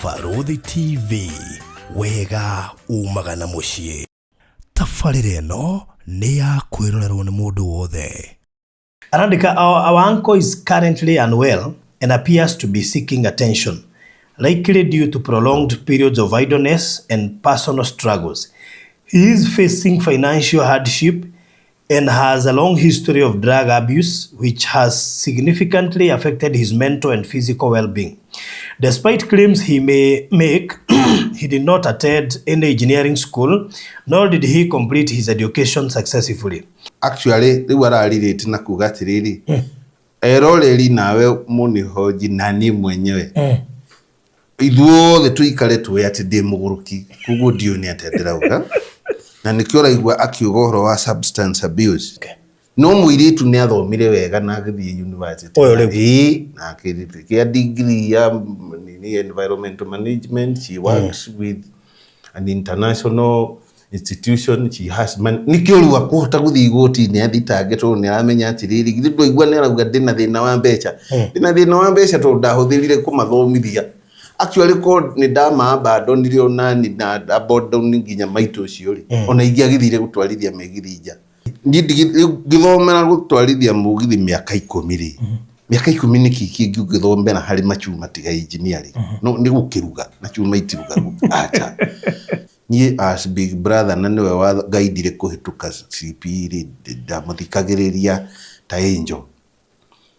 Barothi TV, wega umaga na muciĩ. Tabarĩra ĩno nĩ ya kwĩrorerwo nĩ mũndũ wothe. Arandĩka, our uncle is currently unwell and appears to be seeking attention, likely due to prolonged periods of idleness and personal struggles. He is facing financial hardship and has a long history of drug abuse, which has significantly affected his mental and physical well-being. Despite claims he may make, he did not attend any engineering school, nor did he complete his education successfully. Actually, they were already na kugatiriri. Eroreri nawe munihoji nani mwenyewe. Ithuothe tuikare tuwe ati ndi muguruki kuguo ndio ni atendera uga. Na nikiora igwa akiuga horo wa substance abuse. Okay. No muiritu ni athomire wega na githie university. Na akirikia degree ya environmental management. She works with an international institution. She has nikiorwa kuhota guthie igoti ni athitangetwo ni aramenya atiriri githindwo igwa ni arauga ndina thina wa mbeca. Ndina thina wa mbeca to ndahuthirire kumathomithia. Actually called ni dama bado niliona ni na abandon nginya maito cio ri ona ingia githire gutwarithia megithija ngithomera gutwarithia mugithi miaka 10 ri miaka 10 ni kiki ngithomera hari machuma tiga engineering no ni gukiruga na chuma itiruga acha ni as big brother na niwe wa guide kuhituka CP ri ndamuthikagiriria ta angel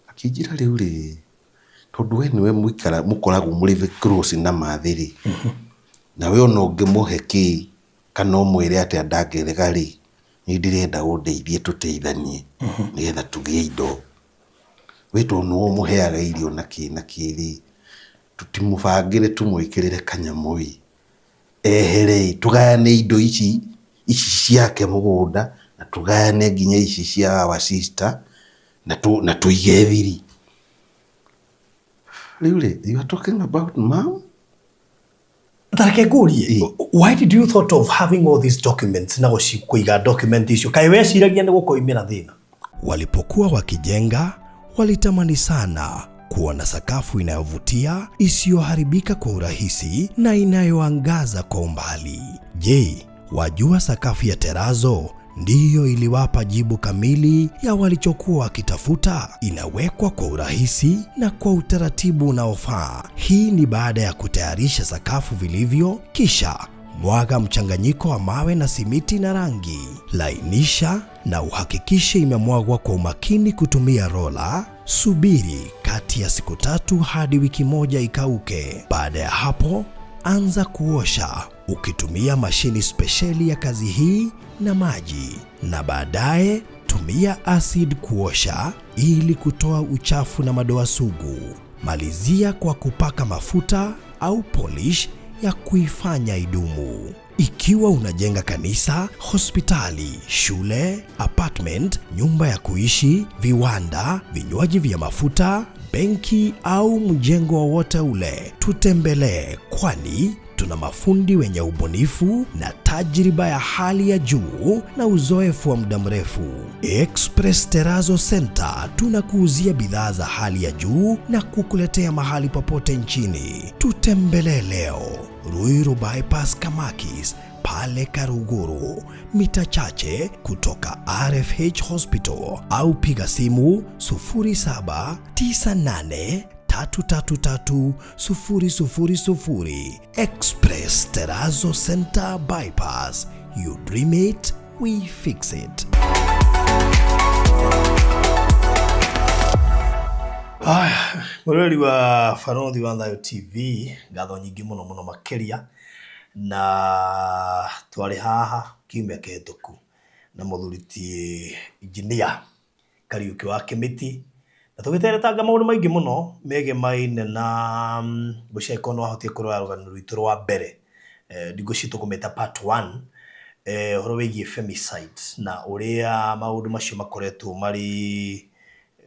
akijira riu ri tondu we niwe muikara mukoragwo muri close na mathiri na we ono ngimuheki kana umwire ati andangethega ri ni ndirenda undeithie tuteithanie nigetha tugie indo we to no muheaga irio na kiri tutimubangire tumwikirire kanyamui ehere tugayane indo ici ciake mugunda na tugayane nginya ici cia wa sister na tuige thiri. Really, you are talking about mom? Why did you thought of having all these documents? Na kuiga document issue. Kaiwe shiragia ni gukoimira thina. Walipokuwa wakijenga, walitamani sana kuona sakafu inayovutia, isiyoharibika kwa urahisi na inayoangaza kwa umbali. Je, wajua sakafu ya Terazo ndiyo iliwapa jibu kamili ya walichokuwa wakitafuta? Inawekwa kwa urahisi na kwa utaratibu unaofaa. Hii ni baada ya kutayarisha sakafu vilivyo, kisha mwaga mchanganyiko wa mawe na simiti na rangi. Lainisha na uhakikishe imemwagwa kwa umakini kutumia rola. Subiri kati ya siku 3 hadi wiki 1 ikauke. Baada ya hapo, anza kuosha ukitumia mashini spesheli ya kazi hii na maji, na baadaye tumia acid kuosha ili kutoa uchafu na madoa sugu. Malizia kwa kupaka mafuta au polish ya kuifanya idumu. Ikiwa unajenga kanisa, hospitali, shule, apartment, nyumba ya kuishi, viwanda, vinywaji vya mafuta, benki au mjengo wowote ule, tutembelee, kwani tuna mafundi wenye ubunifu na tajriba ya hali ya juu na uzoefu wa muda mrefu. Express Terazo Center tunakuuzia bidhaa za hali ya juu na kukuletea mahali popote nchini. Tutembelee leo, Ruiru Bypass Kamakis, pale Karuguru, mita chache kutoka RFH Hospital, au piga simu 0798 333 Express Terazo Center Bypass. You dream it, we fix it. Murori wa Barothi wa Thayo TV, ngatho nyingi muno makeria, na twari haha kiumia kihituku na muthuriti engineer Kariuki wa Kimiti, na tugiteretanga maundu maingi muno megemaine na guceko no ahotie kurwa rugano rwitu rwa mbere ndigucito kumeta part 1 horo wigie femicide na uria maundu macio makoretwo mari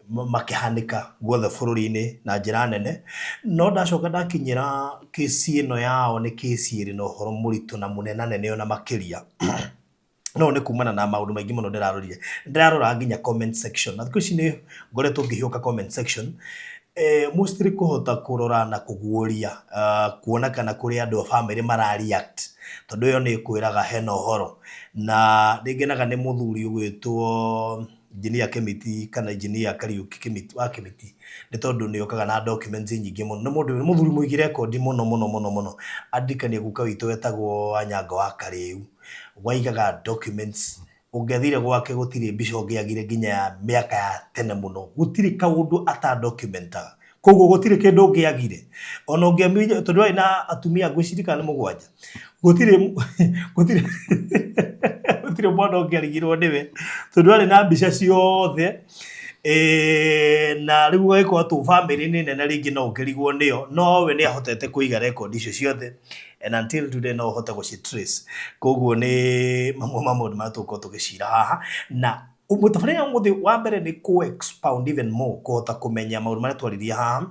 makihanika guothe bururi-ini na njira nene. No ndacoka ndakinyira kesi ino yao ni kesi iri no horo muritu na munenanene ona makiria. No ni kumana na maundu maingi muno ndirarorire nginya comment section, na thiku ici ni ngoretwo ngihioka comment section mostly kuhota kurora na kuguria kuona kana kuri andu family mara react tondu yo ni kwiraga hena horo na ndengenaga ni muthuri ugwitwo engineer Kimiti kana engineer Kariuki Kimiti wa Kimiti ni tondu ni okaga na documents nyingi muno ni mundu muthuri muigi record muno andikania guka witu wetagwo Anyango wa Kariu waigaga documents ungethire gwake gutiri mbica ungiagire nginya ya miaka ya tene muno gutiri kaundu ata documentaga koguo gutiri kindu ungiagire ona ungiamenya tondu ina atumia gwicirika ni mugwanja gutiri mwana ungiarigirwo niwe tondu ari na mbica ciothe na riu giko atu family ni nene ringi no ngirigwo niyo no we ni ahotete kuiga record icio ciothe and until today no hota gucitrace koguo ni mamwe matuko tugicira haha na umutafaria muthi wa mbere ni ku expound even more kuhota kumenya maundu maria twariria haha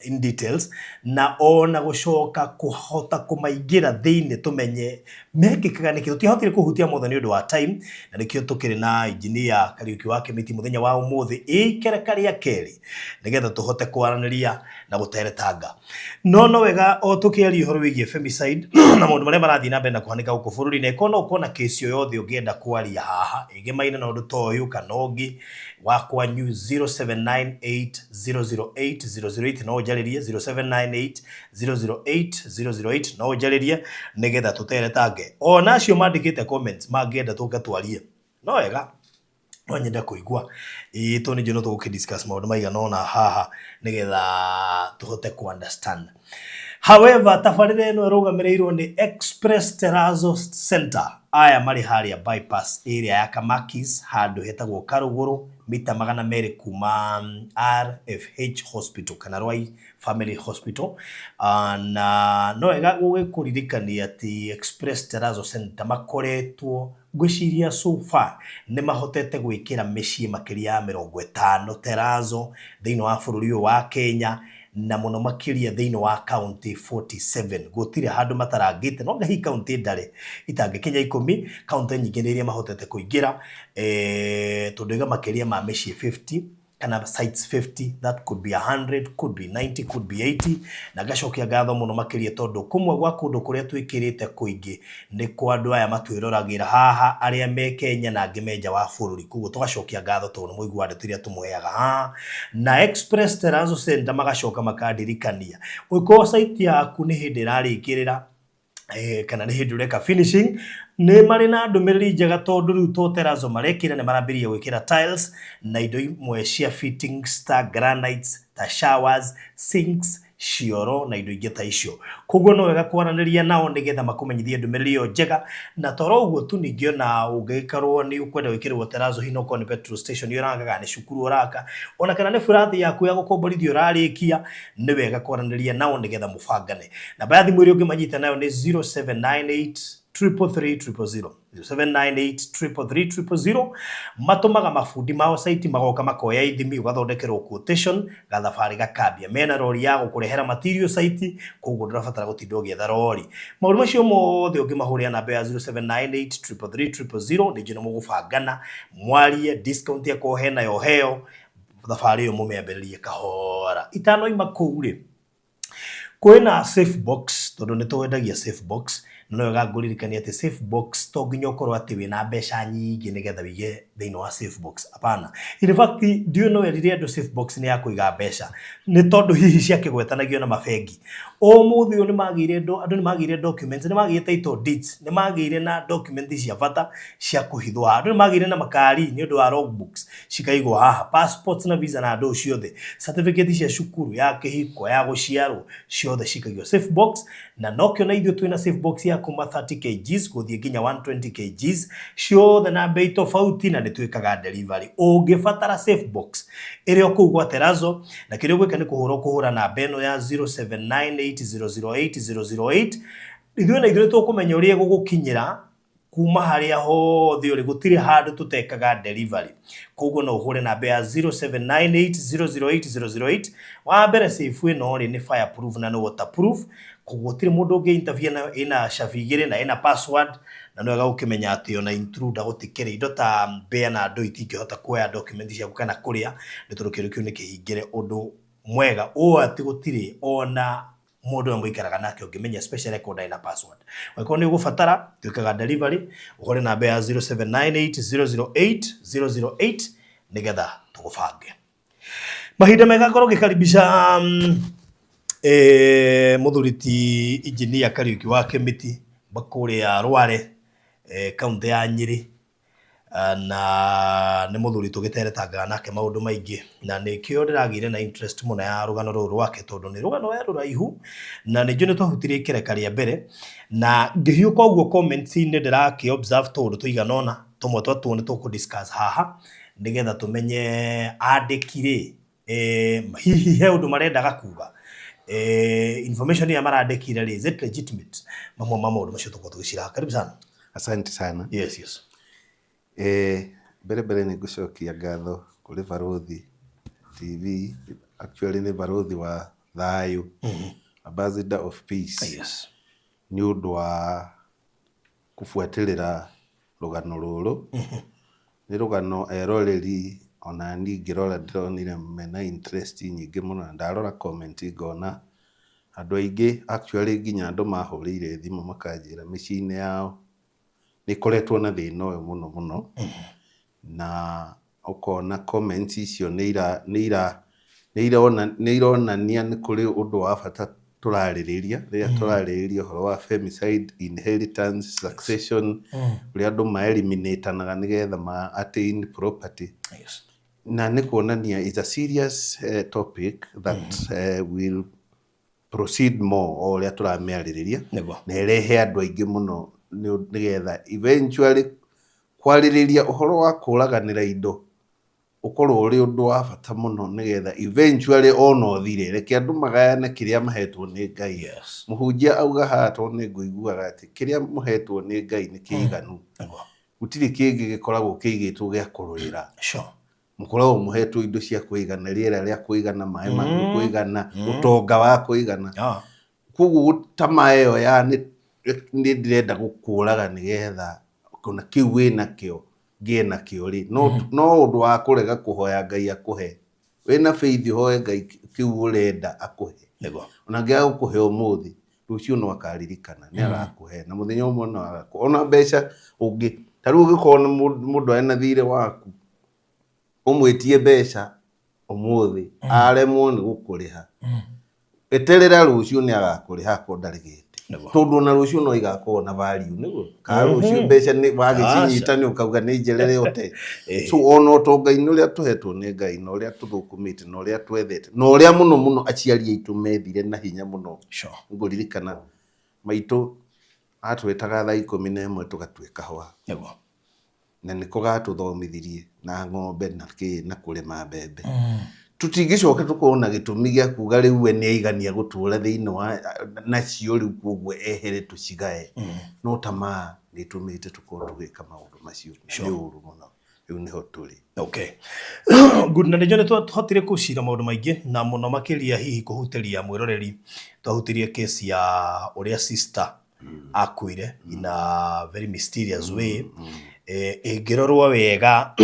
in details na ona gucoka kuhota kumaigira thiini tumenye mekikaga niki tutihotire kuhutia mothe ni undu wa time na nikio tukiri na engineer Kariuki wa Kimiti muthenya wa umuthi ikerekari akeri nigetha tuhote kwaraniria na guteretanga no wega o tukiari horo wigie femicide na maundu maria marathi na mbere na kuhanika guku bururi na ikona ukona kesi yo yothe ungienda kwaria haha igemaina na undu toyu kanogi wakwa new 0798008008 no jaririe 0798008008 no jaririe nigetha tuteretange ona acio mandikite comments mangienda tukatwarie no wega no nyenda kuigua to ni jono to discuss maundu maigana ona haha nigetha tuhote ku understand. However, tafarire ino irugamirirwo ni Express Terrazzo Center aya mari haria bypass area ya Kamakis handu hetagwo Karuguru mita 200 kuma RFH Hospital kana Rwai Family Hospital na no ega gugikuririkania ati Express Terrazzo Center makoretwo gwiciria so far ni mahotete gwikira micii makiria ya 50 Terrazzo thiini wa bururi wa Kenya na muno makiria thiini wa county 47 gutire handu matarangite no ngahi county ndare itange Kenya 10 county nyingi iria mahotete kuingira tundiga makiria ma micii 50 kana sites 50 that could be 100 could be 90 could be 80 na gacokia gatho muno makiria tondu kumwe gwa kundu kuria twikirite kuingi ni kwa andu aya matwiroragira haha aria me Kenya na ngimenja wa bururi kuguo tugacokia gatho tondu muigwa andu tiria tumweaga ha na Express Terrazzo Center magacoka makandirikania uko site yaku ni hindi rarikirira kana ni hindi ureka finishing ni mari na ndumiriri njega tondu riu to Terrazzo marekira ni marambiria gwikira tiles na indo imwe cia fittings ta granites ta showers sinks cioro na indo ingi ta icio koguo no wega kwaraniria nao nigetha makumenyithie ndumiriri yo njega na toro uguo tu ningiona ungikarwo ni ukwenda gwikirwo Terrazzo hino ko ni petrol station yorangaga ni cukuru uraka ona kana ni furathi yaku ya gukomborithio rarikia ni wega kwaraniria nao nigetha mubangane na baadhi mwiri ungimanyita nayo ni 0798 33300 0798 matumaga mafundi mao site magoka makoya ithimi ugathondekerwo quotation gathafari gakambia mena rori ya gukurehera material site koguo ndirabatara gutinda ugietha rori maundu macio mothe ungimahuria namba ya 0798 ni njino mugubangana mwarie discount ya kohena yo heo thafari yo mumeambiririe kahora itano ima kuuri kwina safe box tondu nitwendagia safe box no gaguririkania ati safe box to nginya ukorwo ati wina mbeca nyingi nigetha wige thiini wa safe box apana in fact do you know iriria ndo safe box ni ya kuiga mbeca ni tondu hihi cia kigwetanagio na mabengi o muthi ni magire andu ni magire documents ni magire title deeds ni magire na documents cia bata cia kuhithwa andu ni magire na makari ni undu wa logbooks cikaigwo haha passports na visa na andu ciothe certificate cia cukuru ya kihiko ya guciarwo ciothe cikaigwo safe box na nokyo na ithio twina safe box ya kuma 30 kgs guthie nginya 120 kgs ciothe na bei tofauti na nitwikaga delivery ungibatara safe box irio kugwa Terrazzo na kirio gwika ni kuhura na beno ya 0798008008 ithio na ithio tukumenya uria gugukinyira kuma haria hothe uri gutire handu tutekaga delivery koguo no uhure na be ya 0798008008 wa mbere safe ino ri ni fireproof na no waterproof koguo tire mundu ungi interview na ina shavigire na ina password na no wega ukimenya ati ona intruder gutikire indo ta be na ndo itingihota kuoya document cia kana kuria ni turukiro kiu ni kihingire undu mwega o ati gutire ona mundu amwe ikaraga nake ungimenya special record ina password wako ni gufatara twikaga delivery ukore namba ya 0798008008 nigetha tugufange mahinda mega ngoro gikaribisha muthuriti engineer Kariuki wa Kemiti bakuri ya Rware kaunti ya Nyeri na nä må thuri tå gä teretangaga nake maå ndå maingä na nä kä o ndä ragä na interest må no ya rå gano rå rwake tondå nä rå gano ya rå raihu na nä njå nä twahutirie kä reka rä a mbere na ngä hiå ka å guo comment-inä ndä rakä observe tå ndå tå iganona tå mwe twatwo nä tå kå discuss haha nä getha tå menye andä kirä hihi he å ndå marendaga kuga information ya marandä kire rä is it legitimate mamwe ma maå ndå macio tå korwo tå gä ciraga karibu sana. Asante sana. Yes. Mbere nĩ ngũcokia ngatho kũrĩ Barothi TV, actually nĩ Barothi wa thayũ, ambassador of peace. Yes. Nĩ ũndũ wa kũbuatĩrĩra rũgano rũrũ. Nĩ rũgano eroreri ona niĩ ngĩrora ndĩronire mena interest nyingĩ mũno, ndarora comment ngona andũ aingĩ actually nginya andũ mahũrĩire thimũ makanjĩra mĩciĩ-inĩ yao nĩ koretwo na thĩna ũyũ mũno na ukona comments icio nĩ ironania nĩ kũrĩ ũndũ wa bata tũrarĩrĩria rĩrĩa tũrarĩrĩria ũhoro wa femicide, inheritance, succession, ũrĩa andũ ma-eliminatanaga nĩgetha ma-attain property. Yes. Na nĩ kuonania is a serious topic that will proceed more o ũrĩa tũramĩarĩrĩria na ĩrehe andũ aingĩ mũno nigetha eventually kwarĩrĩria ũhoro wa kũraganĩra indo ũkorwo ũrĩ ũndũ wa bata mũno nigetha eventually ona ũthire reke andũ magayane kĩrĩa mahetwo nĩ Ngai. Yes. Mũhunjia auga haha tondũ nĩ ngũiguaga atĩ kĩrĩa mũhetwo nĩ Ngai nĩ kĩiganu, gũtirĩ kĩngĩ gĩkoragwo kĩigĩtwo gĩa kũrũĩra. Sure. Mũkoragwo mũhetwo indo cia kũigana, rĩera rĩa kũigana, maĩ ma kũigana, ũtonga wa kũigana. Koguo ta maĩ ĩyo ya nĩ ndĩrenda gũkũraga nĩgetha kuna kĩu wĩnakĩo ngĩe nakĩo rĩ no ũndũ wa kũrega kũhoya Ngai akũhe. Wĩna faith ũhoe Ngai kĩu ũrenda akũhe. Ona angĩaga gũkũhe ũmũthĩ rũciũ no akaririkana nĩ agakũhe na mũthenya ũmwe no agakũhe. Ona mbeca ũngĩ ta rĩu ũngĩkorwo nĩ mũndũ ena thirĩ waku ũmwĩtie mbeca ũmũthĩ aremwo nĩ gũkũrĩha, eterera rũciũ nĩ agakũrĩha akorwo ndarĩ gĩtĩ tondũ na rũciũ no igakorwo na value nĩguo ka rũciũ mbeca nĩ wagĩcinyita nĩ ũkauga nĩ njerere yote. So ona ũtonga-inĩ ũrĩa tũhetwo nĩ Ngai na ũrĩa tũthũkũmĩte na ũrĩa twethete na ũrĩa mũno aciari aitũ methire na hinya mũno. Ngũririkana maitũ atwĩtaga thaa 11 tũgatuĩka hwa na nĩko gatũthomithirie na ng'ombe na kũrĩma mbembe. Tũtingĩcoka tũkorwo na gĩtũmi gĩa kuga rĩu we nĩ aigania gũtũũra thĩinĩ wa nacio rĩu koguo ehere tũcigae. No tamaa nĩ ĩtũmĩte tũkorwo tũgĩka maũndũ macio nĩ ũru mũno. Rĩu nĩho tũrĩ. Okay. Good. Na nĩnjũ nĩ twahotire gũcira maũndũ maingĩ na mũno makĩria hihi kũhutĩria mwĩroreri twahutirie kesi ya ũrĩa sister akuire in a very mysterious way. Ĩngĩrorwo wega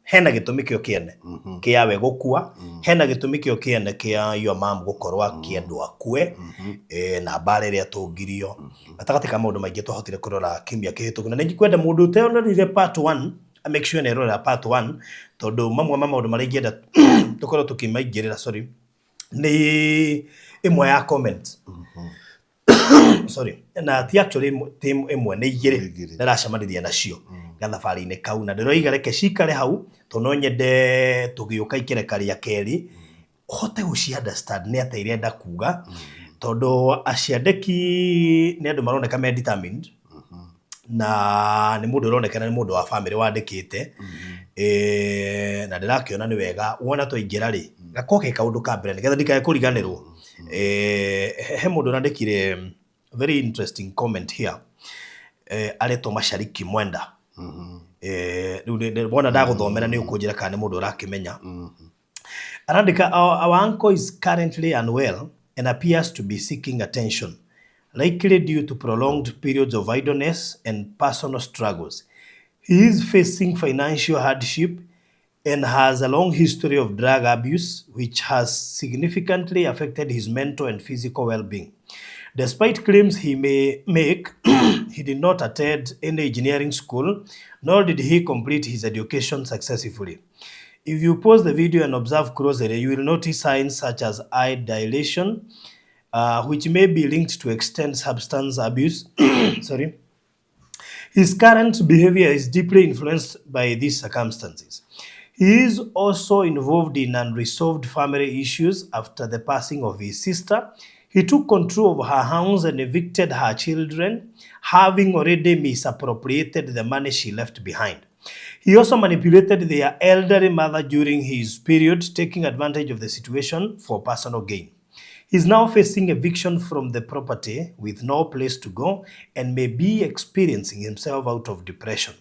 hena gĩtũmi kĩo kĩene kĩa we gũkua, hena gĩtũmi kĩo kĩene kĩa your mom gũkorwo akĩendwo akue na mbara ĩrĩa atũngirio gatagatĩ ka maũndũ maingĩ twahotire kũrora kiumia kĩhĩtũku. Na nĩ ngwenda mũndũ ũteonire part 1 make sure nĩ erorera part 1 tondũ mamwe ma maũndũ marĩa ingĩenda tũkorwo tũkĩmaingĩrĩra nĩ ĩmwe ya comment na ti actually team ĩmwe nĩ igĩrĩ ndĩracemanirie nacio gathabarĩ-inĩ kau na ndĩroiga reke cikare hau tondũ no nyende tũgĩũka ikereka rĩa kerĩ ũhote gũci understand nĩ atĩa irenda kuga tondũ aciandĩki nĩ andũ maroneka me determined na nĩ mũndũ ũronekana nĩ mũndũ wa family wandĩkĩte na ndĩrakĩona nĩ wega wona twaingĩra rĩ gakoke kaũndũ ka mbere nĩgetha ndikae kũriganĩrwo. He mũndũ ũrandĩkire very interesting comment here aretwo Mashariki Mwenda. Rĩu wona ndagũthomera nĩ ũkũnjĩra kana nĩ mũndũ ũrakĩmenya. Arandĩka our uncle is currently unwell and appears to be seeking attention, likely due to prolonged periods of idleness and personal struggles. He is facing financial hardship and has a long history of drug abuse, which has significantly affected his mental and physical well-being. Despite claims he may make, he did not attend any engineering school, nor did he complete his education successfully. If you pause the video and observe closely, you will notice signs such as eye dilation, which may be linked to extent substance abuse. Sorry. His current behavior is deeply influenced by these circumstances. He is also involved in unresolved family issues after the passing of his sister. He took control of her house and evicted her children, having already misappropriated the money she left behind. He also manipulated their elderly mother during his period, taking advantage of the situation for personal gain. He's now facing eviction from the property with no place to go and may be experiencing himself out of desperation.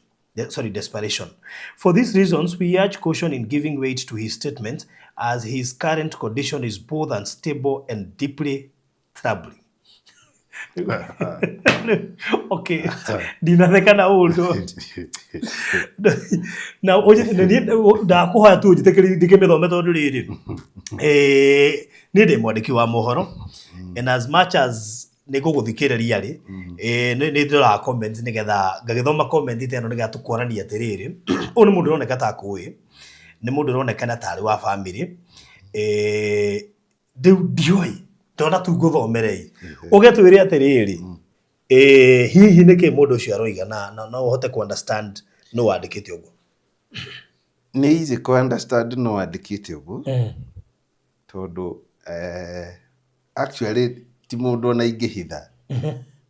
For these reasons, we urge caution in giving weight to his statement, as his current condition is both unstable and deeply troubling. Okay, ndinatheka na undu na oje ndakuhoya tu ndikimithome tondu riri ni ndi mwandiki wa mohoro, and as much as niguguthikiriria ri ni ndira comment nigetha ngagithoma comment teno nigatukorania atiriri u ni mundu uroneka ta kui, ni mundu uronekana tari wa family ndioi ndona tu nguthomerei ugetwire atiriri hihi niki mundu ucio aroiga na no uhote ku understand no wandikite uguo. Ni easy ku understand no wandikite uguo tondu actually ti mundu na ingihitha.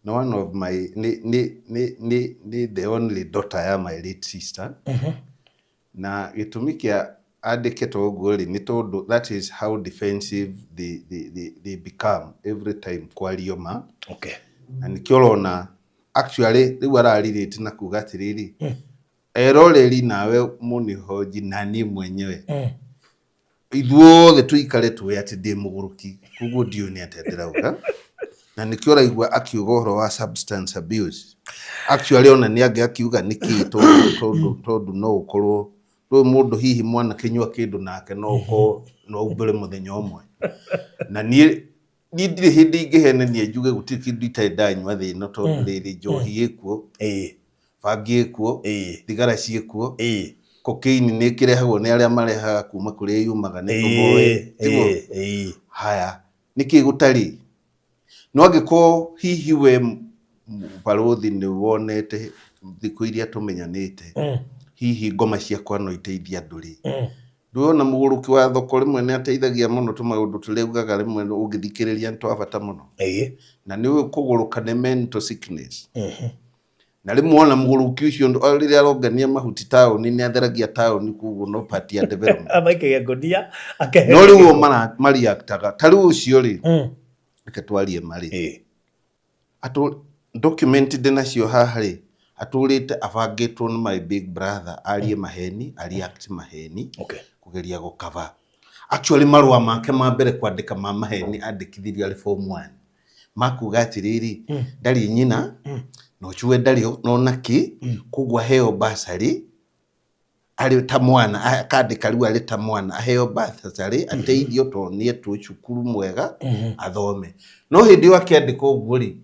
No, one of my ni the only daughter ya my late sister. Na gitumi kia andikite uguo ri ni tondu that is how defensive they become every time kwario ma. Okay. Na nikiorona actually riu araririte na kuga atiriri eroreri nawe munihoji nani mwenyewe ithuothe tuikare tuwe ati ndi muguruki kuguo ndio ni atenderauga na nikiora igwa akiuga horo wa substance abuse actually ona ni age akiuga niki tondu no ukorwo ro mundu hihi mwana kinywa kindu nake no uko no ubere muthenya umwe na ni ndire hindi ingihenenia njuge gutiri kindu itaendanywa thina tondu riri njohi ikuo bangi ikuo thigara ciikuo cocaine ni kirehagwo ni aria marehaga kuma kuri yumaga ni tumoe tigo haya niki gutari no angiko hihi we barothi ni wonete thiku iria tumenyanite hihi ngoma ciakwa no iteithia nduri nduona muguruki wa thoko rimwe ni ateithagia muno tumaundu tureugaga rimwe ungithikiriria ntwabata muno na ni kuguruka ni mental sickness na rimwe ona muguruki ucio riria arongania mahuti town ni atheragia town kuguo no party ya development amaike godia akahe no riu mari aktaga tari ucio ri reke twarie mari atu documented nacio haha ri aturite abangitwo ni my big brother arie maheni ali act maheni kugeria gukava actually marua make ma mbere kwandika ma maheni andikithirio ali form 1 makuga atiriri ndari nyina no chue ndari no naki kugwa heo basari ali ta mwana akandika riu ali ta mwana heo basari ateithio to nie tu cukuru mwega athome no hindi akiandika uguri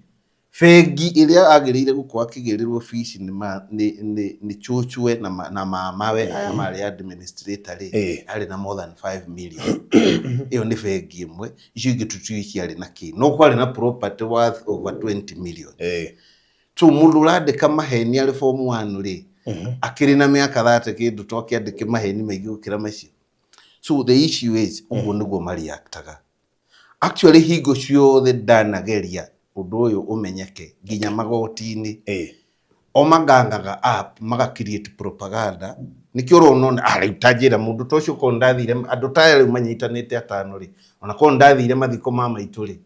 fegi iria agirire guko akigirirwo fees ni chuchwe na mamawe aya mari administrator ari na more than 5 million iyo ni fegi imwe icio igitutuiki ari na ki no kwari na property worth over 20 million tu mundu randika maheni ari form 1 ri akiri na miaka 30 kindu to kiandike maheni maigi gukira macio. So the issue is uguo niguo mari aktaga actually higo ciothe ndanageria undu uyu umenyeke ginya magoti-ini o magangaga app maga create propaganda nikio ronona aritajira mundu tocio ko ndathire andu tayari manyitanite atano ri ona ko ndathire mathiko ma maitu ri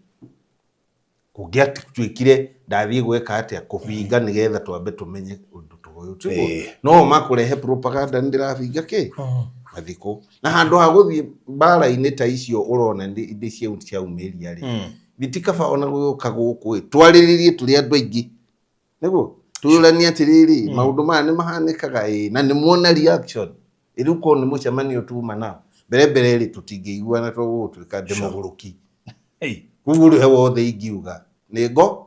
kugia twikire ndathie gweka atia kubinga nigetha twambe tumenye undu tuyu tugo no makurehe propaganda ndirafinga ki mathiko na handu ha guthie bara-ini ta icio urona ndi cia umiria ri bitikaba ona guka guku twariririe turi andu aingi niguo turania atiriri maundu maya ni mahanikaga na ni muona reaction iruko ni mucemanio tuma nao mbere tutingĩigua na tũgũtuĩka ndĩmũgũrũki kuguru he wothe ingiuga nĩngo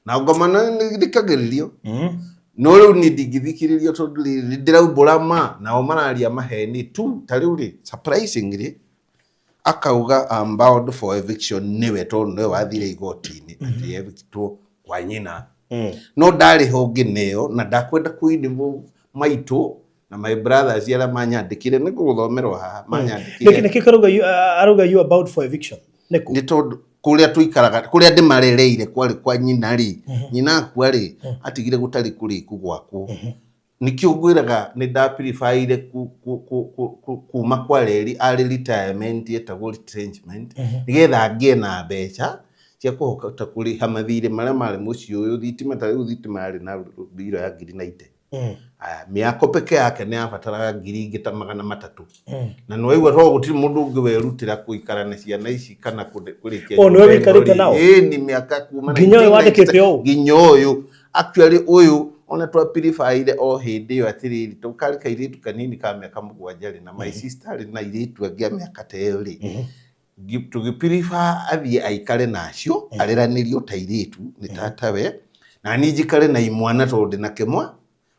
na ngoma nĩthikagĩrĩrio no rĩu ni ndingĩthikĩrĩrio tondũ ndĩraumbũra ma nao mararia maheni tu ta rĩu rĩ surprisingly akauga I'm bound for eviction niwe tondũ niwe wathire igoti-inĩ atĩ evictwo kwa nyina no ndarĩ ho ngĩneo na ndakwenda kuinimwo maitũ na my brothers yala manyandĩkire nĩ gũgũthomerwo haha manyandĩkire nĩkĩ aruga you about for eviction nĩ tondũ kũrĩa tuikaraga kũrĩa ndĩmarereire kwarĩ kwa nyina rĩ nyina akua rĩ atigire gũtarĩ kũrĩku gwakwo nikio ngwĩraga nĩ ndapirifaire kuma kwa reri arĩ retirement etagwo retrenchment nĩgetha ngĩe na mbeca cia kũhota kũrĩha mathirĩ marĩa marĩ mũciĩ ũyũ thitima ta rĩu thitima yarĩ na mbiro ya 90 mĩako peke yake nĩ yabataraga 3,300 na nĩ waigua to gũtirĩ mũndũ ũngĩ werutĩra gũikara na ciana ici kana kũrĩkia nĩ wĩikarĩte nao ni mĩaka kuma nginya ũyũ wandĩkĩte ũũ nginya ũyũ actually ũyũ ona twapirifaire o hĩndĩ ĩyo atĩrĩrĩ tũkarĩ kairĩtu kanini ka mĩaka 7 na my sister arĩ na airĩtu angĩ a mĩaka ta ĩyo rĩ tũgĩpirifa athiĩ aikare nacio areranĩrio ta airĩtu nĩ tatawe na niĩ njikare na imwana tondũ ndĩ na kĩmwa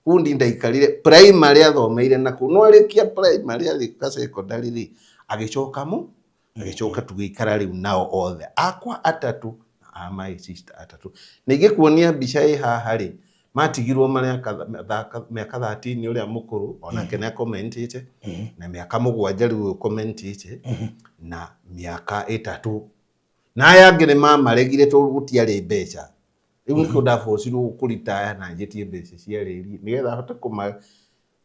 kundi ndaikarire primary athomeire na no arĩkia primary arĩka secondary rĩ agĩcoka tũgĩikara rĩu nao othe akwa atatu na my sister atatu ningĩ kuonia mbica ĩ haha rĩ matigirwo marĩa mĩaka 13 ũrĩa mũkũrũ onake nĩ akomentĩte na mĩaka 7 rĩu komentĩte na mĩaka 3 na aya angĩ nĩ mamaregire tondũ gũtiarĩ mbeca rĩu nĩkĩo ndabocirwo kũritaya na njĩtie mbeca cia rĩri nĩgetha hote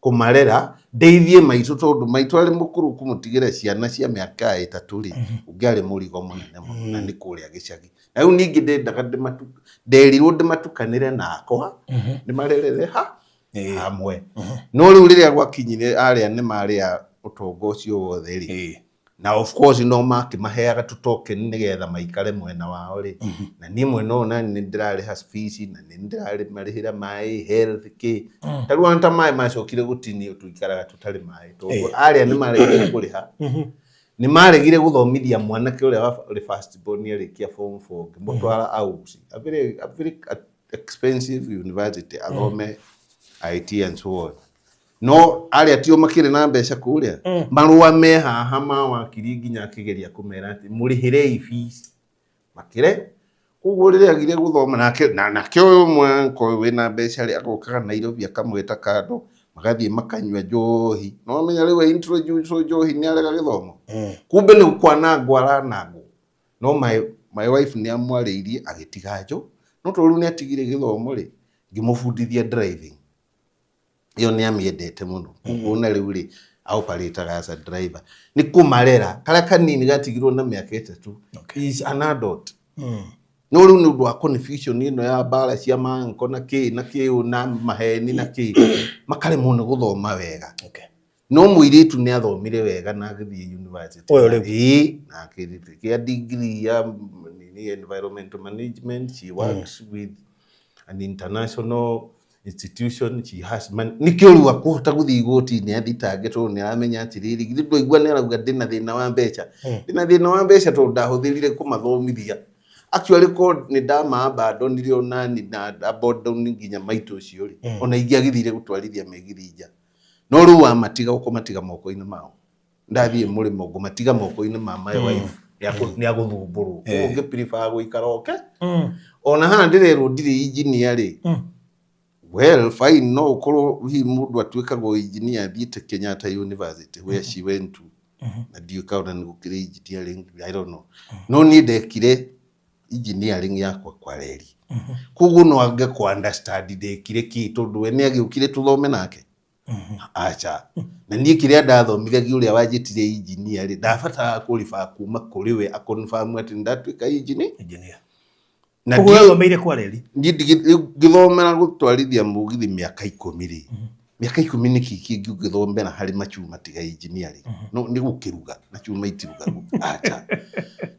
kũmarera ndeithie maitũ tondũ maitũ arĩ mũkũrũ kũmũtigĩra ciana cia mĩaka 3 rĩ ũngĩarĩ mũrigo mũnene mũno na nĩ kũrĩa gĩcagi na rĩu ningĩ ndendaga nderirwo ndĩmatukanĩre nakwa ndĩmarerere hamwe no rĩu rĩrĩa gwakinyire arĩa nĩ marĩa ũtongo ũcio wothe rĩ na of course no makĩmaheaga tũtokeni nĩgetha maikare mwena wao rĩ na niĩ mwena ũyũ nani nĩ ndĩrarĩha fees na nĩ ndĩrarĩmarĩhĩra maĩ health kĩ ta rĩu ta maĩ macokire gũtinio tũikaraga tũtarĩ maĩ tondũ arĩa nĩ maregire kũrĩha nĩ maregire gũthomithia mwanake ũrĩa warĩ first born arĩkia form 4 ngĩmũtwara Ausi a very expensive university athome IT and so on no arĩa tio makĩrĩ na mbeca kũrĩa marũa me haha ma wakiri nginya akĩgeria kũmera atĩ mũrĩhĩrei fees makĩre koguo rĩrĩa agire gũthoma nake ũyũ mwanko wĩna mbeca rĩ agokaga Nairobi akamwĩta kando magathiĩ makanyua njohi no menya rĩu introduce njohi nĩ arega gĩthomo kumbe nĩ kwanangwo aranangwo no my wife nĩ amwarĩirie agĩtiga njo no tondũ nĩ atigire gĩthomo rĩ ngĩmũbundithia driving iyo nĩ amĩendete mũno koguo na rĩu rĩ operator as a driver nĩ kũmarera karĩa kanini gatigirwo na mĩaka 3 is an adult no rĩu nĩ ũndũ wa confusion ĩno ya mbara cia manko na kĩ na maheni na kĩ makaremwo nĩ gũthoma wega no mũirĩtu nĩ athomire wega na agĩthiĩ university na akĩrĩkia degree ya environmental management she works with an international institution she has nikĩo rĩu akũhota gũthiĩ igoti-inĩ athitange tondũ nĩ aramenya atĩrĩrĩ githĩ ndũigua nĩ arauga ndĩna thĩna wa mbeca ndĩna thĩna wa mbeca tondũ ndahũthĩrire kũmathomithia actually ko nĩ ndamabandonire ona nĩ abandon nginya maitũ ũcio rĩ ona ingĩ agĩthire gũtwarithia megithĩ nja no rĩu amatiga ũkũmatiga moko-inĩ mao ndathiĩ mũrĩmo ngũmatiga moko-inĩ ma my wife nĩ agũthumbũrwo ũngĩ prefer gũikara oke ona haha ndĩrerwo ndirĩ engineer rĩ well fine no ũkorwo hihi mũndũ atuĩkagwo engineer athiĩte Kenyatta University where she went to na ndiũkaona nĩ gũkĩrĩ engineering I don't know no niĩ ndekire engineering yakwa kwa reri koguo no angĩkwa understand ndekire kĩ tondũ we nĩ agĩũkire tũthome nake acha na niĩ kĩrĩa ndathomithagia ũrĩa wanjĩtire engineer rĩ ndabatara kũriba kuma kũrĩ we akonfirm atĩ ndatuĩka engineer na gũthomeire kwa reri ngĩthomera gũtwarithia mũgithi mĩaka 10 rĩ mĩaka 10 nĩ kĩngĩ ngĩthomera harĩ machuma tiga engineering no nĩ gũkĩruga na chuma itiruga acha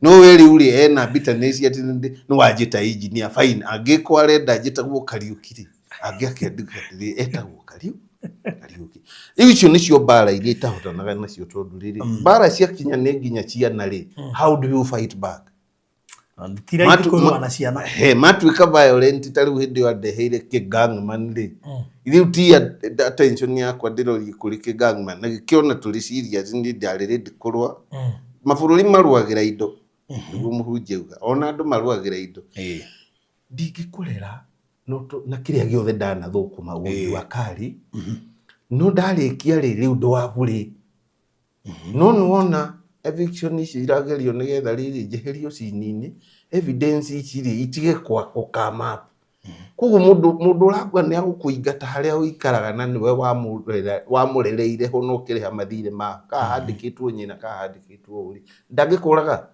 no we rĩu rĩ ena bitterness atĩ nĩ wanjĩta engineer fine angĩkwa arenda njĩtagwo Kariũki rĩ angĩ akĩandĩka atĩ etagwo Kariũ Kariuki icio nicio bara iria itahotanaga nacio tondu riri bara cia kinya ne nginya ciana ri how do you fight back matuika violent tariu hindi yo ndeheire kigangman ri iriu ti attention yakwa ndirori kuri kigangman na gikiona turi serious ndi ndari ready kurwa mabururi maruagira indo niguo muhunjia uga ona andu maruagira indo ndingikurera na kiria giothe ndana thukuma undi wa kari no ndarikia riu ndwaburi no nuona eviction ici iragerio nigetha riri njeherio cinini evidence ici ri itige kwa ukama kugu mundu uragwa ni agukuingata haria uikaraga na niwe wamurereire hono ukiriha mathire ma ka handikitwo nyina ka handikitwo uri ndangikuraga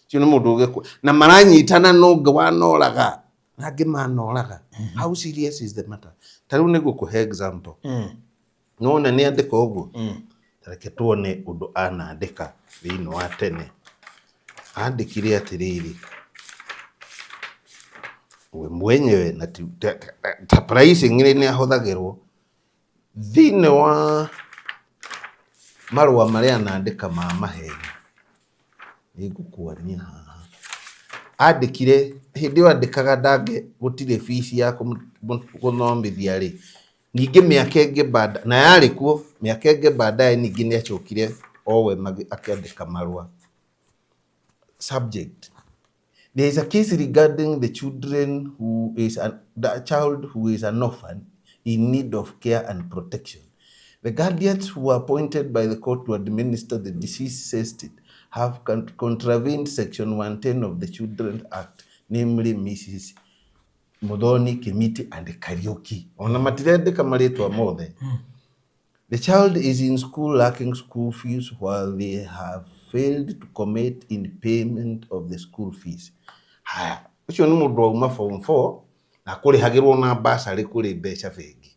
cio ni mundu ugekwa na maranyitana no wanoraga nangi manoraga how serious is the matter tariu ni gukuhe example nona ni andika uguo tareke tuone undu anandika thini wa tene andikire atiriri we mwenyewe na ta pricing ni ahuthagirwo thini wa marua maria anandika ma maheni nigukuania haha andikire hindi andikaga ndange gutire fees ya kuthomithia ri ningi miaka ingi bada na yari kuo miaka ingi baadaye ningi ni acokire owe akiandika marua subject there is a case regarding the children who is the child who is an orphan in need of care and protection. The guardians who were appointed by the court to administer the deceased estate have contravened section 110 of the Children's Act, namely Mrs. Muthoni, Kimiti and Kariuki. Ona matirendeka maritwa mothe. The child is in school lacking school fees while they have failed to commit in payment of the school fees. Haya, ucio ni mundu auma form 4 na kurihagirwo na basari kuri mbeca bengi.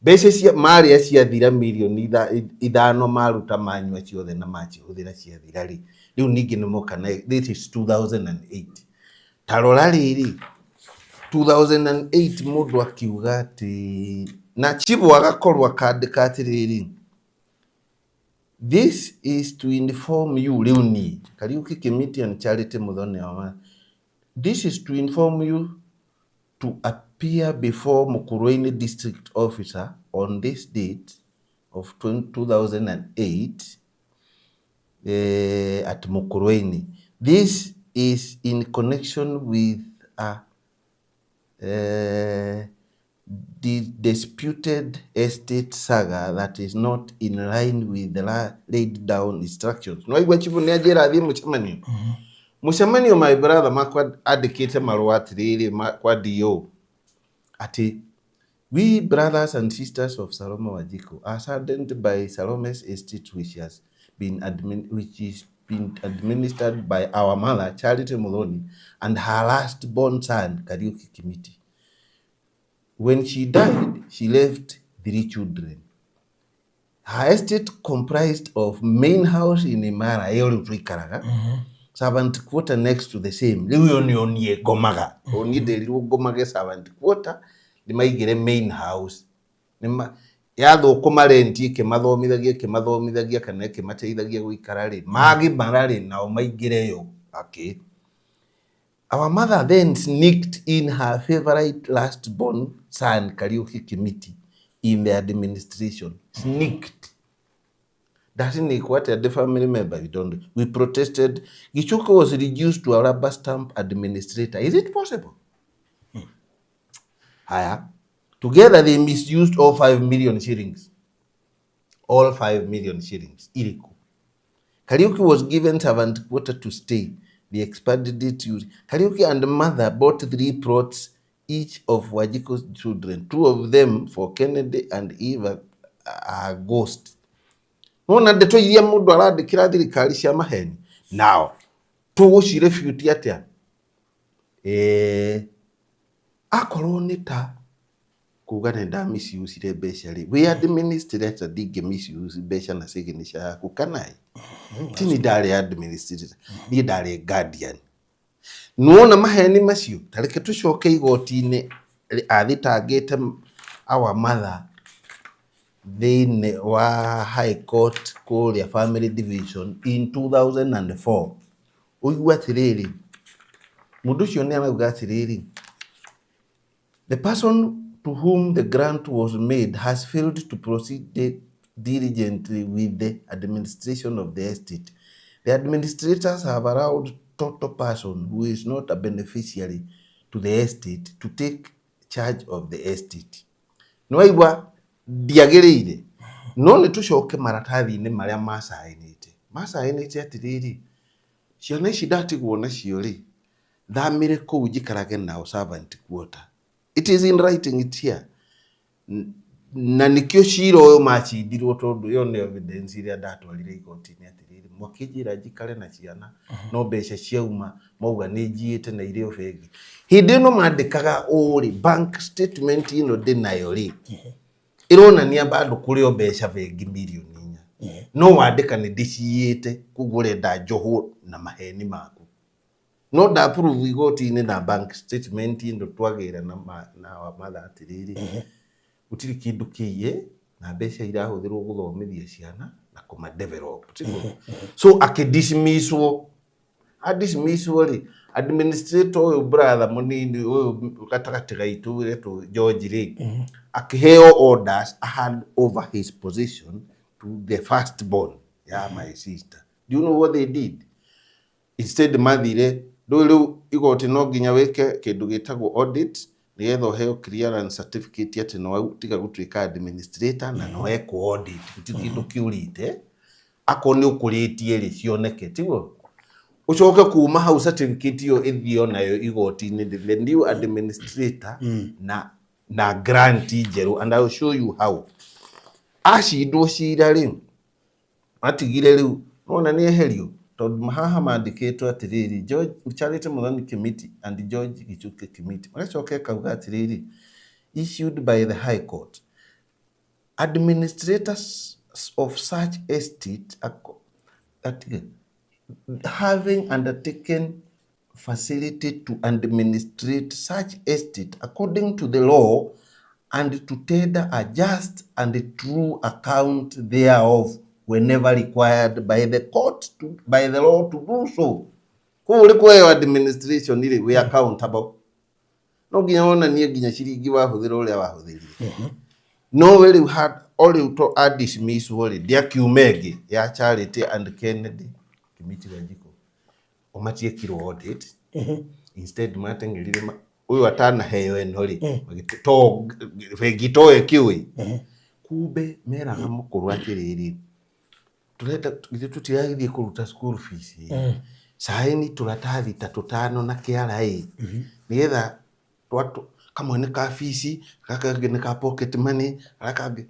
Mbeca cia maria ciathira milioni 5 maruta manyua ciothe na macihuthira ciathira ri. Riu ningi ni mokana this is 2008. Tarora riri 2008 mundu akiuga ati na chibu agakorwa kandika atiriri this is to inform you riu ni Kariuki Kimiti and Charity Muthoni wa this is to inform you to appear before Mukurweini district officer on this date of 2008 at Mukurweini. This is in connection with a disputed estate saga that is not in line with the laid down instructions. No igwa chifu ni ajira athi muchamanio. Muchamanio my brother makwa adikite marua atiriri kwa DO. Ati we brothers and sisters of Salome Wanjiku are saddened by Salome's estate which is been administered by our mother Charity Muthoni and her last born son Kariuki Kimiti. When she died, she left 3 children. Her estate comprised of main house in Imara, servant quarter next to the same. Onye gomaga. Onye de gomaga servant quarter. Ni maigire main house. Yatho kumarenti ke mathomithagia kana ke mateithagia guikara ri. Magi marari nao maigire yo. Okay. Our mother then sneaked in her favorite last born son Kariuki Kimiti in the administration. Sneaked. Doesn't equate the family member. We protested. Gichuku was reduced to a rubber stamp administrator. Is it possible? Higher. Together they misused all 5 million shillings. All 5 million shillings. Iriku. Kariuki was given servant quota to stay. The expanded it to Kariuki and mother bought 3 plots each of Wanjiku's children. 2 of them for Kennedy and Eva Ghost. Nona ndeto iria mundu arandikira thirikari cia maheni. Now, tuguci refute atia. Akorwo ni ta kuga nenda misuse mbeca ri. We administrator dige misuse mbeca na signature yaku kanai. Tini ndari administrator, ni ndari guardian. Nuona maheni macio, tareke tucoke igoti-ini athitangite our mother thĩinĩ wa High Court kũrĩa Family Division in 2004 ũigua atĩrĩrĩ, mũndũ ũcio nĩ arauga atĩrĩrĩ, the person to whom the grant was made has failed to proceed diligently with the administration of the estate. The administrators have allowed total person who is not a beneficiary to the estate to take charge of the estate. Nwaigua ndiagĩrĩire, no nĩ tũcoke maratathi-inĩ marĩa macainĩte atĩrĩrĩ, ciana ici ndatigwo nacio rĩ, thamĩre kũu njikarage nao servant quarter. It is in writing it here. Na nikio cira ũyũ macindirwo tondũ yo nĩ evidence iria ndatwarire igoti-inĩ atĩrĩrĩ, mwakĩnjĩra njikare na ciana no mbeca ciauma mauga nĩ njiĩte na irĩ o bengi. Hĩndĩ ĩno mandĩkaga ũrĩ bank statement ĩno ndĩnayo rĩ, ĩronania bado kũrĩ o mbeca bengi mirioni 4. No wandĩka nĩ ndĩciĩte koguo ũrenda njohwo na maheni maku. No da approve igoti-inĩ na bank statement ĩno twagĩra na matha atĩrĩrĩ, gũtirĩ kĩndũ kĩiye na mbeca irahũthĩrwo gũthomithia ciana na kũmadevelop. So akĩdismisswo, dismisswo rĩ, administrator ũyũ brother mũnini ũyũ gatagatĩ gaitũ wetwo George rĩ, akĩheo orders a hand over his position to the firstborn ya my sister. Do you know what they did? Instead mathire rĩu igoti no nginya wĩke kĩndũ gĩtagwo audit nĩgetha ũheo clearance certificate atĩ no tiga gũtuĩka administrator na no eko audit gũtirĩ kĩndũ kĩũrĩte akorwo nĩ ũkũrĩtie rĩ cioneke tiguo ucoke kuma hau certificate ĩyo ĩthio nayo igoti-inĩ the new administrator na grant njerũ, and I will show you how. Acindwo cira rĩ atigire rĩu ona nĩ eherio tondũ haha mandĩkĩtwo atĩrĩrĩ, George Charity Muthoni Committee and George Gichuke Committee magacoka kauga atĩrĩrĩ, issued by the High Court, administrators of such estate having undertaken facility to administrate such estate according to the law and to tender a just and true account thereof whenever required by the court by the law to do so. Kũrĩ kwa administration ile we accountable. No nginya wona nie nginya ciringi wahũthĩra ũrĩa wahũthĩrire. No really had all to add dismiss wori dia kiumegi ya Charity and Kennedy Committee wajiko. Omatie kiro audit. Instead matengirire uyu atana heyo enori. Magito vegitoe kiwi. Kube mera mukuru atĩrĩrĩ. Tureta tutiagithie kuruta school fees. Saini turatathi 3 na KRA. Nigetha watu kamwe nĩ ka fees, kakangĩ nĩ ka pocket money, akangĩ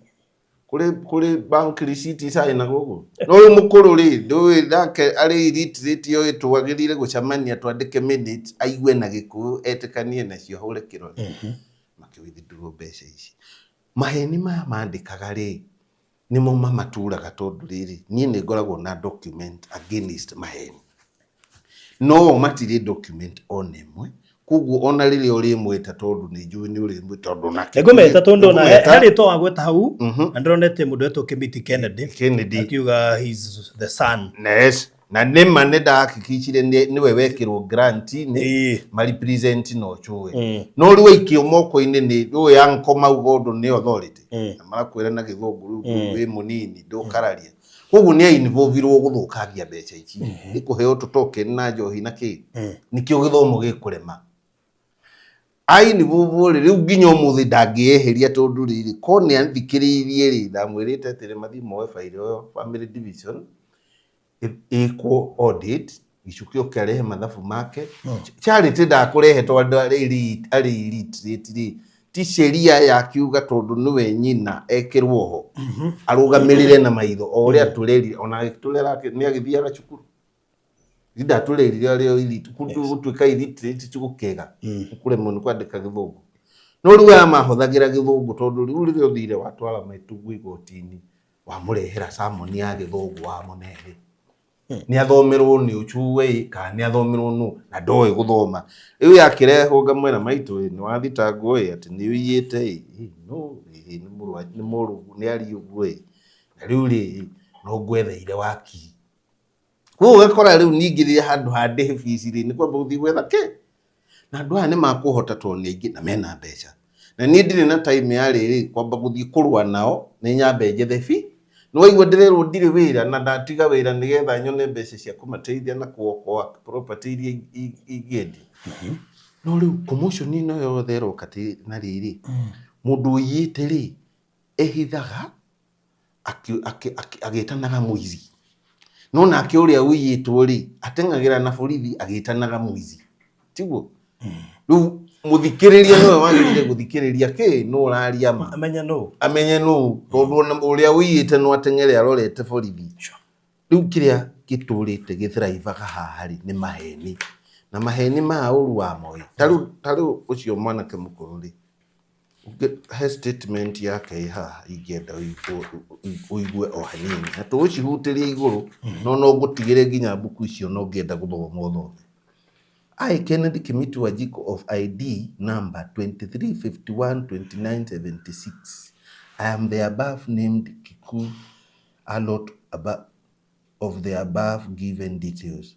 kuri bank receipt saina gogo. No uyu mukuru ri ndũĩ thake ari illiterate yo twagĩrire gũcamania twandĩke minutes aigue na gĩkũyũ etĩkanie nacio hũre kĩrore. Makĩwithdraw mbeca ici. Maheni maya mandĩkaga rĩ nimo mamaturaga tondũ rĩrĩ niĩ nĩ ngoragwo na document against maheni. No matirĩ document on ĩmwe. Kugu ona rĩrĩa ũrĩ mweta tondũ nĩ njũĩ nĩ ũrĩ mweta tondũ nake. Ngũmeta tondũ na harĩ to agweta hau na ndĩronete mũndũ wetwo Committee Kennedy akiuga he's the son. Yes. Na nĩma nĩ ndahakikishire nĩwe wekĩrwo grant nĩ ma represent no chũĩ. No rĩu aikio moko-inĩ nĩ ũyũ Uncle Mauga ũndũ nĩ authority. Na marakwĩra na gĩthũngũ rĩu wĩ mũnini ndũkararia. Koguo nĩ involve-irwo gũthũkangia mbeca ici. Ĩkũheo tũtoken na njohi na kĩ. Nikĩo gĩthomo gĩkũrema. Involve rĩu nginya ũmũthĩ ndangĩeheria tondũ rĩrĩ ko nĩ athikĩrĩirie rĩ ndamwĩrĩte atĩ mathi moe file ĩyo Family Division ĩkwo audit Gichuke ũkĩarehe mathabu make. Charity ndakũrehe tondũ arĩ illiterate rĩ ti sheria yakiuga tondũ nĩwe nyina ekĩrwo ho arũgamĩrĩre na maitho o ũrĩa tũreri ona tũrera nĩ agĩthiaga cukuru Ida tũrerire arĩa illiterate gũtuĩka illiterate tũgũkega kũremwo nĩ kwandĩka gĩthũngũ. No rĩu aya mahũthagĩra gĩthũngũ tondũ rĩu rĩrĩa ũthire watwara maitũgu igoti-inĩ wamũrehera sermon ya gĩthũngũ wa mũnene ni athomerwo ni uchuwe ka ni athomerwo no na ndoe guthoma riu yakirehwo ngamwera maitu ni wathitangwo ati ni uyite no ni muru ni ari uguo na riu ri no ngwetheire waki ku gakora riu ningiria handu hande hefisi ri ni kwamba uthi gwetha ke na andu aya ni makuhota to ni aingi na mena mbeca na ni ndiri na time ya riri kwamba guthi kurwa nao ni nyambe njethe fi no waigua ndirerwo ndiri wira na ndatiga wira nigetha nyone mbeca cia kumateithia na kuokoa property iria ingiendi no riu promotion ino yothe rokati na riri mundu uyite ri ehithaga agitanaga muizi no nake uria uyitwo ri atengagira na borithi agitanaga muizi tiguo riu muthikiriria no wagirire guthikiriria ki no uraria ma amenye no tondu uria uyite no atengere arorete borithi riu kiria giturite githrivaga haha ri ni maheni na maheni ma uru wa moi taru ucio mwanake mukuru ri he statement yake haha ingenda uigue o hanini na tucihutiria iguru no ngutigire nginya buku icio no ngenda guthoma thome I, Kennedy Kimitu Wanjiku of ID number 23512976. I am the above named Kiku Alot of the above given details.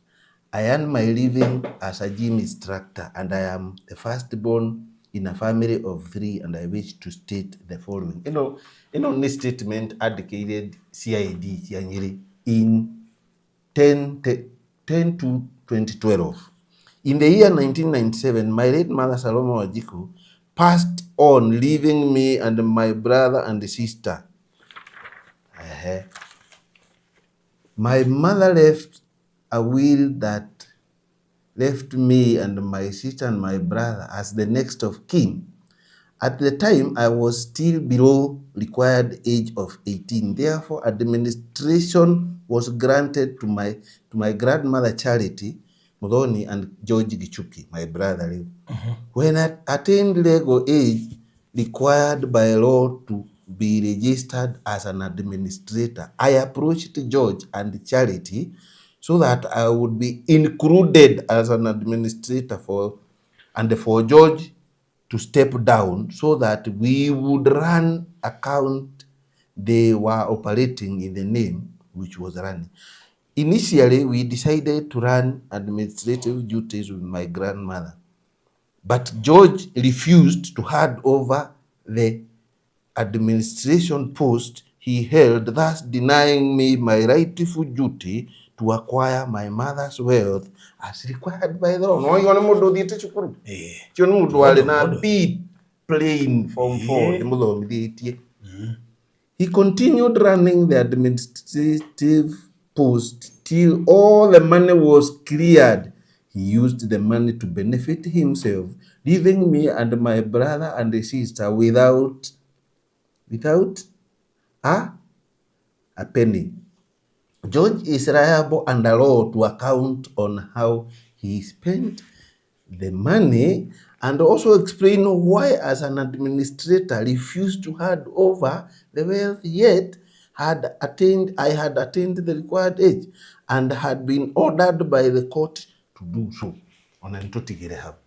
I earn my living as a gym instructor and I am the firstborn in a family of 3 and I wish to state the following. This statement indicated CID in 10/2/2012. In the year 1997, my late mother Salome Wanjiku passed on, leaving me and my brother and sister. My mother left a will that left me and my sister and my brother as the next of kin. At the time, I was still below required age of 18. Therefore, administration was granted to my grandmother Charity Muthoni and George Gichuki, my brother. When I attained legal age required by law to be registered as an administrator, I approached George and Charity so that I would be included as an administrator for George to step down so that we would run account they were operating in the name which was running. Initially, we decided to run administrative duties with my grandmother, but George refused to hand over the administration post he held, thus denying me my rightful duty to acquire my mother's wealth as required by the law. No, you want to do it, chukuru. You want to do it. Be plain form 4. He continued running the administrative post till all the money was cleared. He used the money to benefit himself, leaving me and my brother and sister without a penny. George is liable under law to account on how he spent the money and also explain why, as an administrator, refused to hand over the wealth, yet I had attained the required age and had been ordered by the court to do so. Ona nitotigire hapa.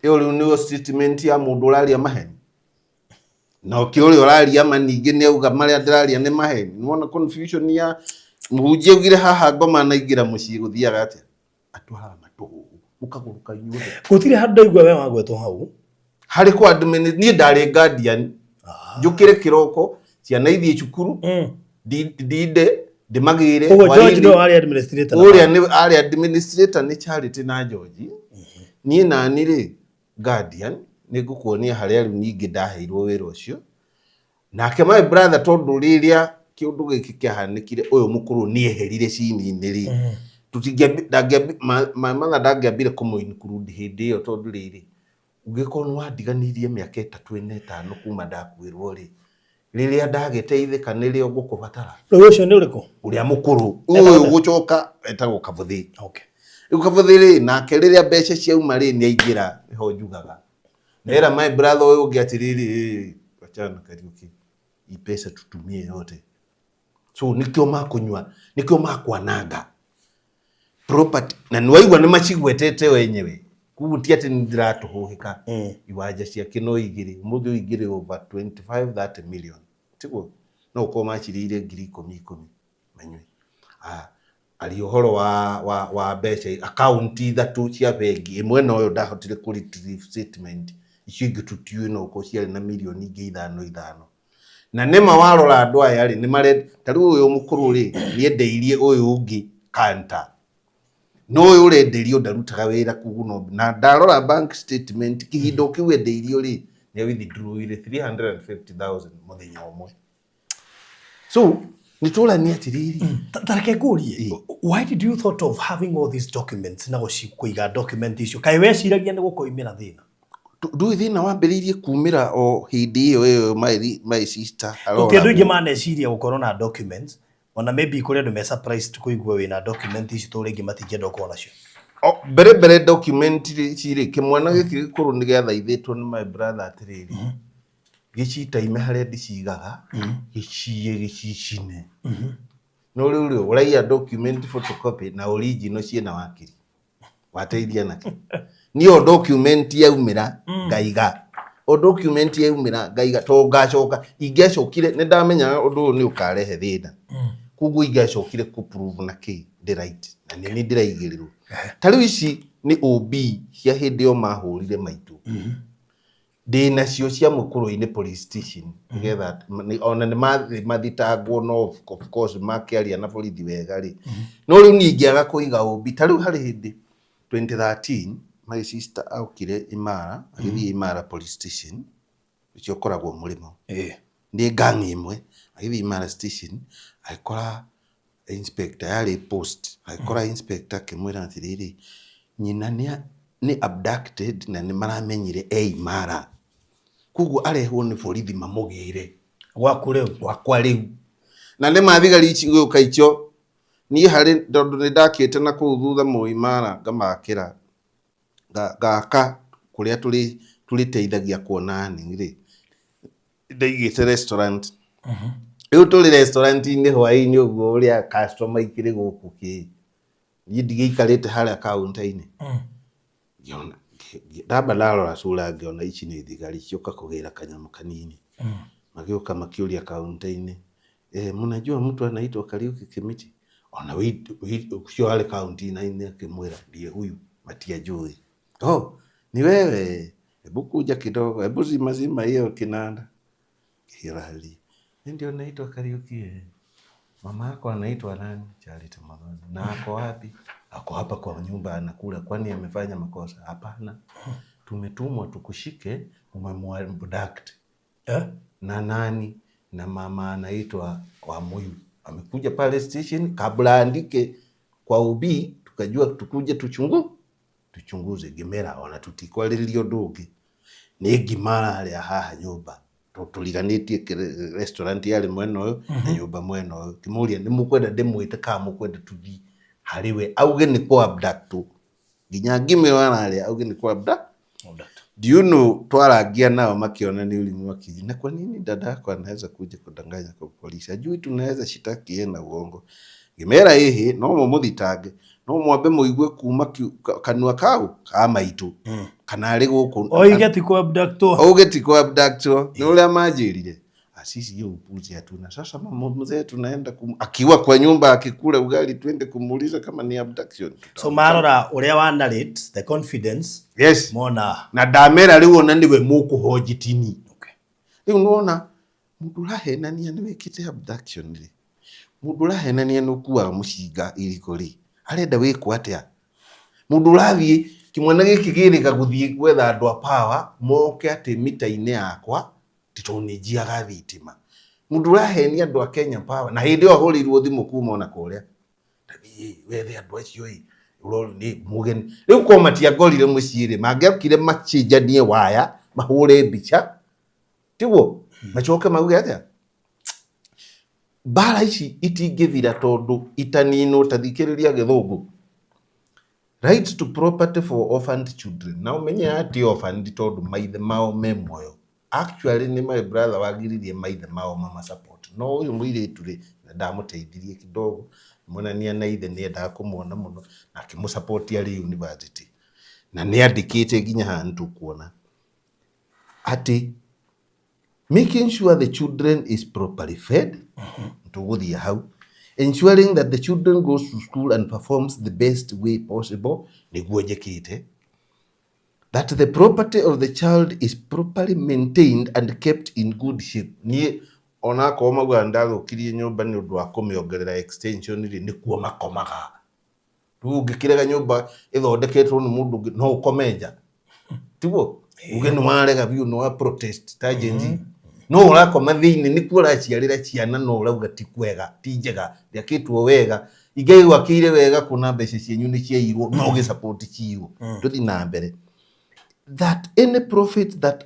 Iyo ni statement ya mundu uraria maheni. Na ukiuri uraria maningi ni auga maria ndiraria ni maheni. Niwona confusion ya muhunjia ugire haha ngoma na igira mucii guthiaga atia. Atwara matuhu ukaguruka yuothe. Gutire handu igwa we wagwetwo hau. Hari kwa ni ndari guardian. Njukire kiroko ciana ithie cukuru ndinde ndimagire George no ari administrator uria ni ari administrator ni Charity na George ni nani ri guardian ni gukuonia hari ari ningi ndaheirwo wira ucio nake my brother tondu riria kiundu giki kiahanikire uyu mukuru ni eherire cini-ini ri my mother ndangĩambire kũmũ-include hĩndĩ ĩyo tondu riri ungikorwo wandiganirie miaka 3-5 kuma ndakuirwo ri riria ndagĩteithĩka nĩrĩo ngũkũbatara rĩu ũcio nĩ ũrĩkũ ũrĩa mũkũrũ ũyũ gũcoka etagwo Kabuthi. Okay, rĩu Kabuthi ri nake riria mbeca ciauma ri nĩ aingĩra ho njugaga nera my brother ũyũ ũngĩ atiriri achana Kariuki hii pesa tutumie yote So nikio makunywa, nikio makwananga property na nwaigwa ni machigwetete wenyewe kuguti ati ndiratuhuhika iwanja cia kino igiri muthu igiri over 25-30 million tiguo no ko machirire 10,000 manywe ali uhoro wa mbeca account ithatu cia bengi imwe no ndahotire ku retrieve statement icingi tutiwe no ko ciari na milioni ingi 5 na nema warora andu aya ri ni mare tariu uyu mukuru ri ni endeirie uyu ungi kanta no uyu urenderio ndarutaga wira kuguno na ndarora bank statement kihindo kiu endeirio ri ni withdraw ile 350,000 muthenya umwe. So nitola ni atiriri tareke kurie why did you thought of having all these documents na kuiga document icio kai weciragia ni gukoimira thina ndu thina wambiririe kumira o hindi iyo my sister okay ndu ngimaneciria gukorwo na documents ona maybe kuri andu me surprised kuigwa wina document icio to ringi matingenda ukorwo nacio bere document ciri kimwana giki gikuru ni gethaithitwo ni my brother atiriri gicita ime haria ndicigaga gicie gicicine no riu uraiya document photocopy na original ciena wakiri wateithia naki niyo document yaumira ngaiga o document yaumira ngaiga to ngacoka ingecokire ni ndamenya undu ni ukarehe thina kugu ingecokire ku prove na ki the right na ni ndiraigirirwo tariu ici ni OB cia hindi o mahurire maitu ndina cio cia mukuru-ini police station nigetha ona ni mathitangwo no of course makiaria na borithi wega ri no riu ningiaga kuiga OB tariu hari hindi 2013 my sister aukire Imara agithie Imara police station icio koragwo murimo ni gang imwe agithie Imara station aikora inspector yari post aikora inspector kimwira atiriri nyina ni abducted na ni maramenyire Imara kugu arehwo ni borithi mamugire gwakwa riu na ni mathigari icio kaicho ni hari ndondu ni ndakite na kuu thutha Imara ngamakira gaka kuria tuliteithagia kuona ni ri ndaigite restaurant riu tuli restaurant ni hwaini uguo uria customer ikiri guku ki ndigeikarite haria counter-ini ngiona ndamba narora sura ngiona ici ni thigari cioka kugira kanyamu kanini magioka makiuria counter-ini mnajua mtu anaitwa Kariuki Kimiti ona ucio hali counter-ini akimwira ndiye huyu matia jui ni wewe hebu kuja kidogo hebu zima hiyo kinanda kirali ndio naitwa Kariuki mama yako anaitwa nani Charity Madhoni na ako wapi ako hapa kwa nyumba anakula kwani amefanya makosa hapana tumetumwa tukushike umemwadduct na nani na mama anaitwa Wamuyu amekuja pale station kabla andike kwa OB tukajua tukuje tuchunguze Gimera ona tutikwalilio ndugi ni Gimara aria haha nyumba tuliganitie restaurant yale mweno na nyumba mweno kimuria ni mukwenda ndimwite ka mukwenda tuthi hariwe auge ni kwa abduct ginya Gimera aria auge ni kwa abduct do you know twaragia nao makiona ni ulimu wakiji na kwa nini dada yako anaweza kuja kudanganya kwa polisi ajui tunaweza shitaki yeye na uongo Gimera hihi no mumuthitange no mwambe muigue kuma kanua kau kama itu kana ari guku oigeti kwa abducto ni uria manjirire asisi yo upuzi hatuna sasa mama mzee tunaenda akiwa kwa nyumba akikula ugali twende kumuuliza kama ni abduction so marora uria wa narrate the confidence yes mona na damera riu ona niwe mukuhoji tini riu nona mundu rahenania ni wikite abduction ri mundu rahenania no kuwa mushinga irikori arenda wikwo atia mundu rathie kimwana giki girika guthie gwetha andu a power moke ati mita-ini yakwa titonijia gathitima mundu rahenia andu a Kenya Power na hindi ahurirwo thimu kuma ona kuria tabii wethe andu acio uroro ni mugeni riu ko matia ngorire muciire mangiakire machinjanie waya mahure mbica tiguo machoke mauge atia bara ici itingithira tondu itanino tathikiriria githungu right to property for orphaned children now menye ati orphaned tondu maithe mao me muoyo actually ni my brother wagiririe maithe mao mama support no uyu muiritu ri ndamuteithirie kidogo monania na ithe ni endaga kumuona muno na akimusupport ali university na ni andikite ginya hantu kuona ati making sure the children is properly fed tuguthia hau, ensuring that the children goes to school and performs the best way possible niguo njikite, that the property of the child is properly maintained and kept in good shape. Ni ona ko magwa ndagukirie nyumba ni undu wa kumiongerera extension ri nikuo makomaga tu ngikirega nyumba ithondeketwo ni mundu no ukomenja tiguo uge ni warega biu no protest ta jenji no urakoma thiini nikuo raciarira ciana no urauga ti kwega ti njega riakitwo wega igai wakire wega kuna mbeca cienyu ni ciairwo no uge support ciiwo tuthi na mbere, that any profit that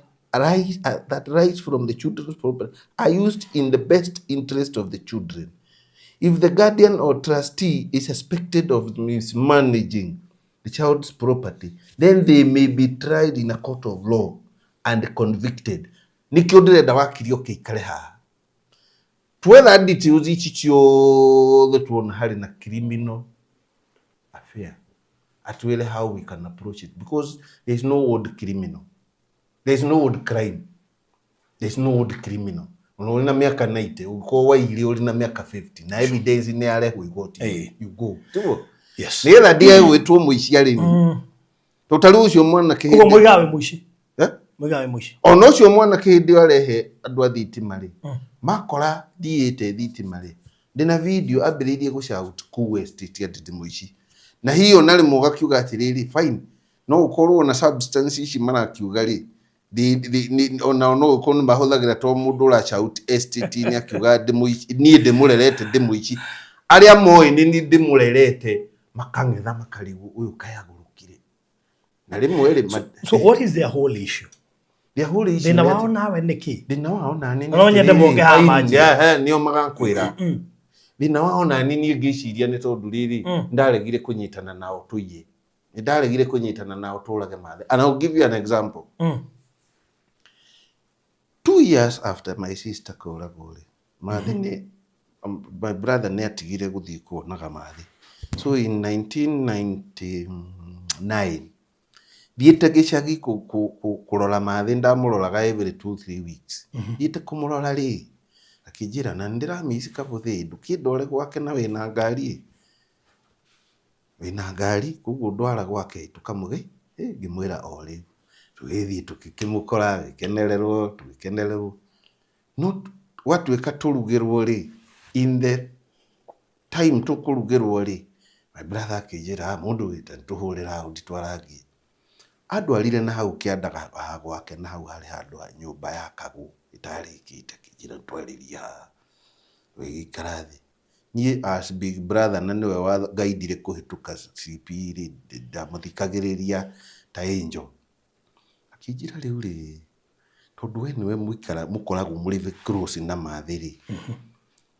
rise from the children's property are used in the best interest of the children. If the guardian or trustee is suspected of mismanaging the child's property, then they may be tried in a court of law and convicted. Nikio ndirenda wakirio keikare ha twetha details ici ciothe tuona hari na criminal affair atwele how we can approach it, because there is no word criminal, there is no word crime, there is no word criminal. Uli na miaka 90 uko waili uli na miaka 50 na evidence ni arehwo igoti you go tuo yes ni la dia wetwo muici ari ni totari ucio mwana ke ugo muigawe muici muigawe muici ono ucio mwana ke ndi arehe andu athitima ri makora diete thitima ri ndina video ambiririe gushout ku estate ati muici na hiyo nari muga kiuga atiriri fine no ukorwo na substance ici marakiuga ri ona no ukono mahothagira to mundu ura shout estate ni akiuga ni ndimurerete ndimuici aria moi ni ndimurerete makang'etha makarigu uyu kayagurukire na rimwe ri. So what is their whole issue? Their whole issue thina wao nawe niki thina wao na nini no nyende moge ha maji nio magakwira thina wao na nini ngiciria ni tondu riri ndaregire kunyitana nao tuiye ni ndaregire kunyitana nao turage mathe, and I'll give you an example. 2 years after my sister koragore mathe ni my brother ne atigire guthii kuonaga mathe, so in 1999 thiete gicagi kurora mathe ndamuroraga every 2-3 weeks thiete kumurora ri akijira na ndiramisi kabuthi ndukindore gwake na wina ngari kuguo ndwara gwake tukamuge ngimwira ori tugithi tukikimukora gikenererwo no watwika turugirwo ri in the time tukurugirwo ri my brother akijira mundu wita tuhurira nditwarangi adwarire na hau kiandaga gwake na hau hari handu ha nyumba ya kagu itarikite kijira twariria wigikarathi nie as big brother na niwe wa gaidire kuhituka CPR ndamuthikagiriria ta angel akijira riu ri tondu we niwe muikara mukoragwo muri close na mathiri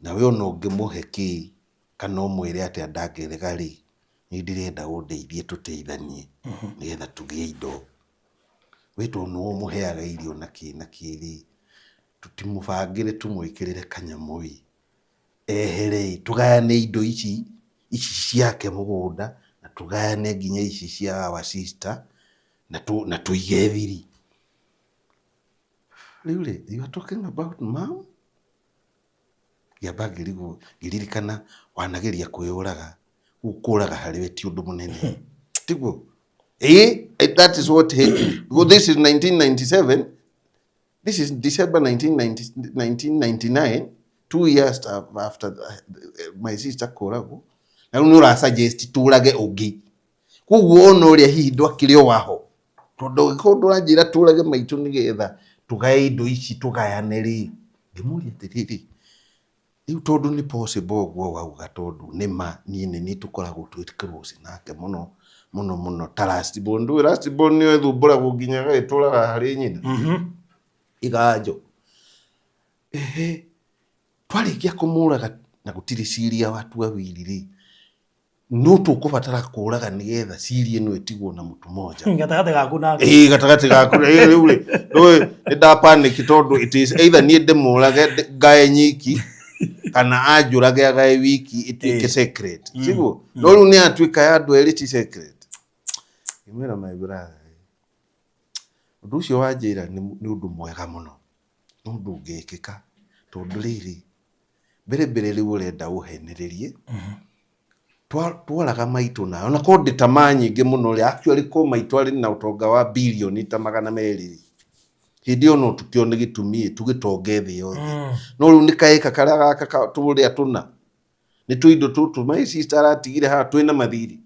na we ono ngimuheki kana umwire ati andangirega ri ni ndirenda undeithie tuteithanie nigetha tugie indo wetu no muheaga irio na kiri tutimubangire tumwikirire kanyamui ehere tugayane indo ici ciake mugunda na tugayane ginya ici cia wa sister na tuige thiri. Really, you are talking about mom? Yabagirigo giririkana wanageria kwiyuraga ukuraga hariwe ti undu munene tiguo that is what happened. Well, this is 1997, this is December 1999, 2 years after my sister korago na nura suggest turage ugi kuguo no ria hindu akirio waho tondu gikondu ranjira turage maitu nigetha tugae indo ici tugayane ri ngimuri atiriri riu tondu ni possible guo wauga tondu nima ni tukoragwo twitkirusi nake muno tarasti bondu rasti bonni ethumbura guginyaga ituraga hari nyina igajo twarikia kumuraga na gutiri ciria watu awiriri no tukubatara kuraga nigetha ciria no etigwo na mutu moja gatagate gaku na gatagate gaku riu ri nda panic tondu it is either ni ndimurage gae nyiki kana ajurage agae wiki ituike secret siguo no riu ni atuika ya andu eri ti secret imira my brother undu ucio wanjira ni undu mwega muno no ndungikika tondu riri mbere riu urenda uheneririe twaraga maitu na ona ko nditama nyingi muno ri actually ko maitu ari na utonga wa bilioni ta 200 hindi ono tukione gitumie tugitonge thi yothe no riu ni kaika karia gaka turia tuna ni tuindo tutu my sister atigire ha twina mathiri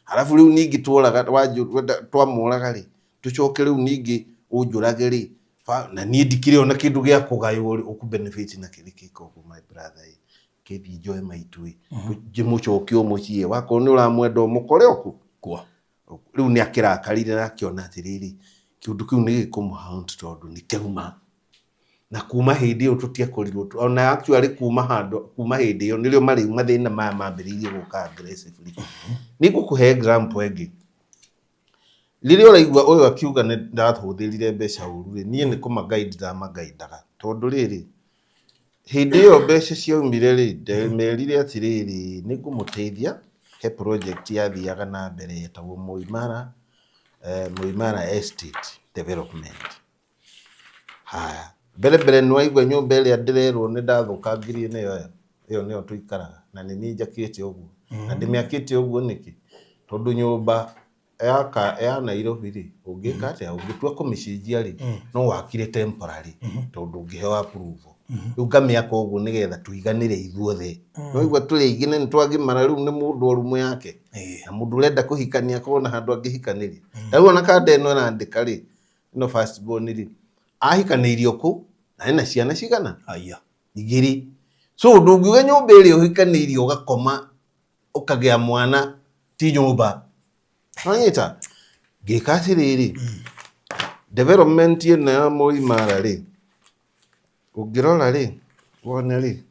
halafu riu ningi twaraga twamuraga ri tucoke riu ningi unjurage ri na ni ndikire ona kindu gia kugayo uku benefit na kirikiko my brother kethi joy maitui jimucoki mucie wako ni uramwenda mukore oku kwa riu ni akirakarire na akiona atiriri kiundu kiu ni gikumhaunt tondu ni keuma na kuma hindi iyo tutiakorirwo ona actually kuma hindi iyo nirio mari mathina maya mambiririe guka aggressively ni gukuhe example egi riria uraigua uyu akiuga ni ndathũthĩrire mbeca ũru ri nie ni kuma guide da magaidaga tondu riri hindi iyo mbeca ciaumire ri ndemerire atiriri ni ngumuteithia he project yathiaga na mbere yetagwo Muimara Estate Development. Haya mbere nwaigua nyumba iria ndirerwo ni ndathukangirie niyo niyo tuikaraga na ni njakite uguo na ndimiakite uguo niki tondu nyumba ya Nairobi ri ungika atia ungitua kumicenjia ri no wakire temporary tondu ungihewa approval riu ngamiaka uguo nigetha tuiganire ithuothe no igua turi igine ni twagimara riu ni mundu orumu yake na mundu urenda kuhikania kona handu angihikaniria riu ona kanda ino irandika ri no first born ri ahikanirio ku na ina ciana cigana aya igiri so ndungiuga nyumba iri uhikanirio ugakoma ukagia mwana ti nyumba anyita gikati riri development ino ya Muimara ri ungirora ri wone ri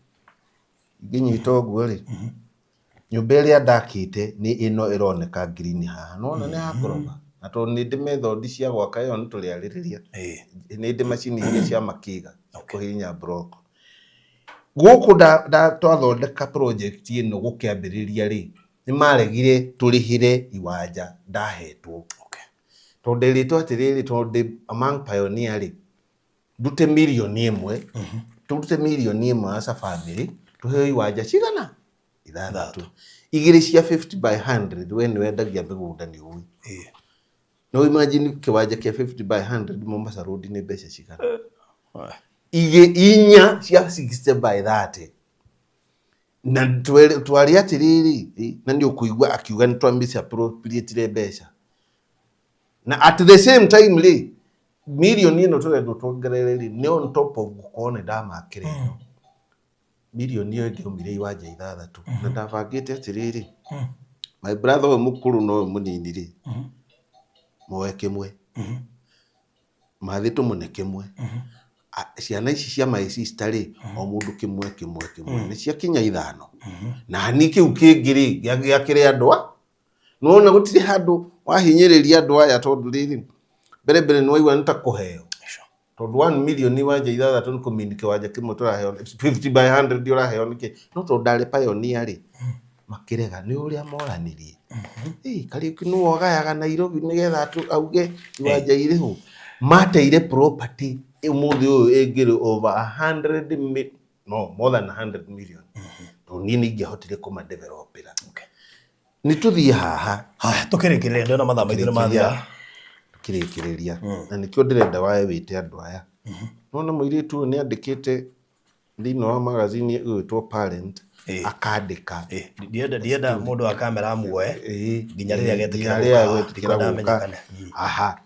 nginyita uguo ri nyumba iria ndakite ni ino ironeka green haha nona ni hakoroba na tondu ni ndi method cia gwaka yo nituriaririria ni ndi macini iria cia makiga kuhinya block guku twathondeka project ino gukiambiriria ri ni maregire turihire iwanja ndahetwo tondu ritwa atiriri tondu among pioneer ri ndute milioni imwe turute milioni imwe as a family tuheo iwanja cigana ithathatu igiri cia 50 by 100 we ni wendagia migunda ni uwi no imagine kiwanja kia 50 by 100 Mombasa Road ni mbeca cigana inya cia 60 by 30 na twari atiriri na ndio kuigua akiuga ni twambise appropriate mbeca na at the same time ri milioni ino turendo tuongerere ni on top of gukone ndamakire milioni iyo ngiumire iwanja ithathatu na ndabangite atiriri my brother we mukuru no munini ri moe kimwe mathi tumune kimwe ciana ici cia my sister ri o mundu kimwe ni cia kinya 5 na ni kiu kingiri giakire andwa no na gutiri handu wahinyiriria andwa ya tondu riri mbere no igwa nitakuheo tondu 1 million iwanja ithathatu ni kuminike wanja kimwe turaheo 50 by 100 uraheo niki no tondu ndari pioneer ri makirega ni uria moranirie kari kinu wagayaga Nairobi nigetha tu auge iwanja irihu mateire property umuthi uyu ingiri over 100 no more than 100 million nini ingehotire kuma developera ni tuthie haha tukirekereria ndona mathaa maithu ni mathia tukirekereria na nikio ndirenda wae wite andu aya nona muiritu ni andikite thini wa magazine gwitwo Parent akandika ndienda mundu wa kamera amuoe nginya riria getikira guka aha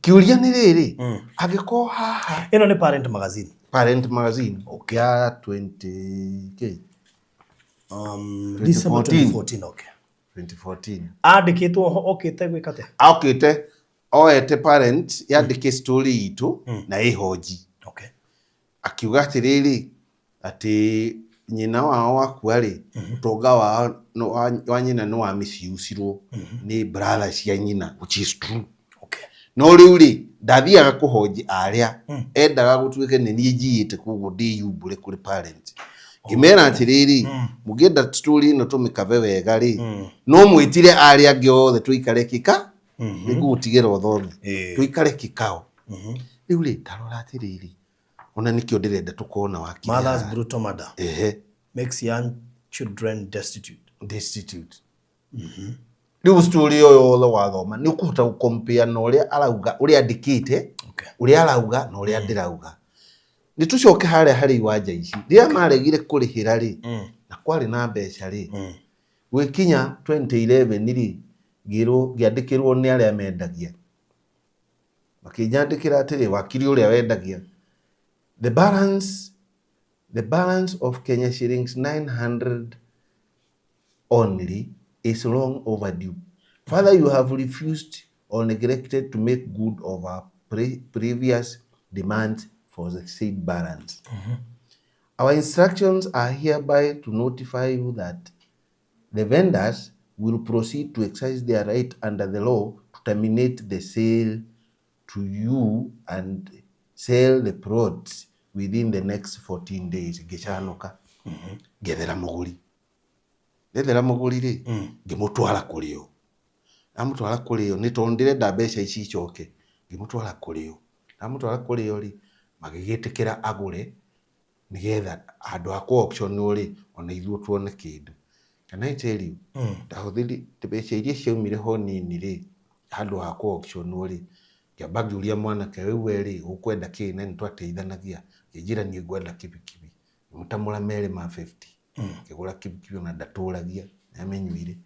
kiuria ni riri agiko haha ino ni Parent magazine ya 20k December 2014 2014 andikitwo okite gwikate oete Parent yandike story itu na ihoji akiuga atiriri ati nyina wao wakuari utonga wa nyina no wa misuse ni brother cia nyina which is true no riu ri ndathiaga kuhoji aria endaga gutuike ni nie njiite kuguo ndiyumbure kuri parent ngimera atiriri mugienda story ino tumikave wega ri no mwitire aria angi othe tuikare kika nigutigera othe tuikare kikao riu ri tarora atiriri ona nikio ndirenda tukona wakiri mother's brutal murder makes young children destitute riu story yo othe wathoma ni ukuhota gucompare na uria arauga uria andikite uria arauga na uria ndirauga ni tucoke haria hari iwanja ici ria maregire kurihira ri na kwari na mbeca ri gwikinya 2011 ri ngiro ngiandikirwo ni aria mendagia makinyandikira atiri wakiri uria wendagia the balance of Kenya shillings 900 only is long overdue. Further, you have refused or neglected to make good of our previous demands for the said balance. Our instructions are hereby to notify you that the vendors will proceed to exercise their right under the law to terminate the sale to you and sell the plots within the next 14 days. Gicanoka gethera muguri ri ngimutwara kurio amutwara kurio ni tondire nda mbeca ici icoke ngimutwara kurio amutwara kurio ri magigitikira agure nigetha andu akwa auction uri ona ithuo tuone kindu kana iteli ndahuthiri mbeca iria ciaumire ho nini ri andu akwa auction uri kiambagiuria mwanake wiwe ri ukwenda ki na nitwateithanagia njira ni ngwenda kibikibi mutamura mere ma 50 kigura kibikibi na ndaturagia namenyuire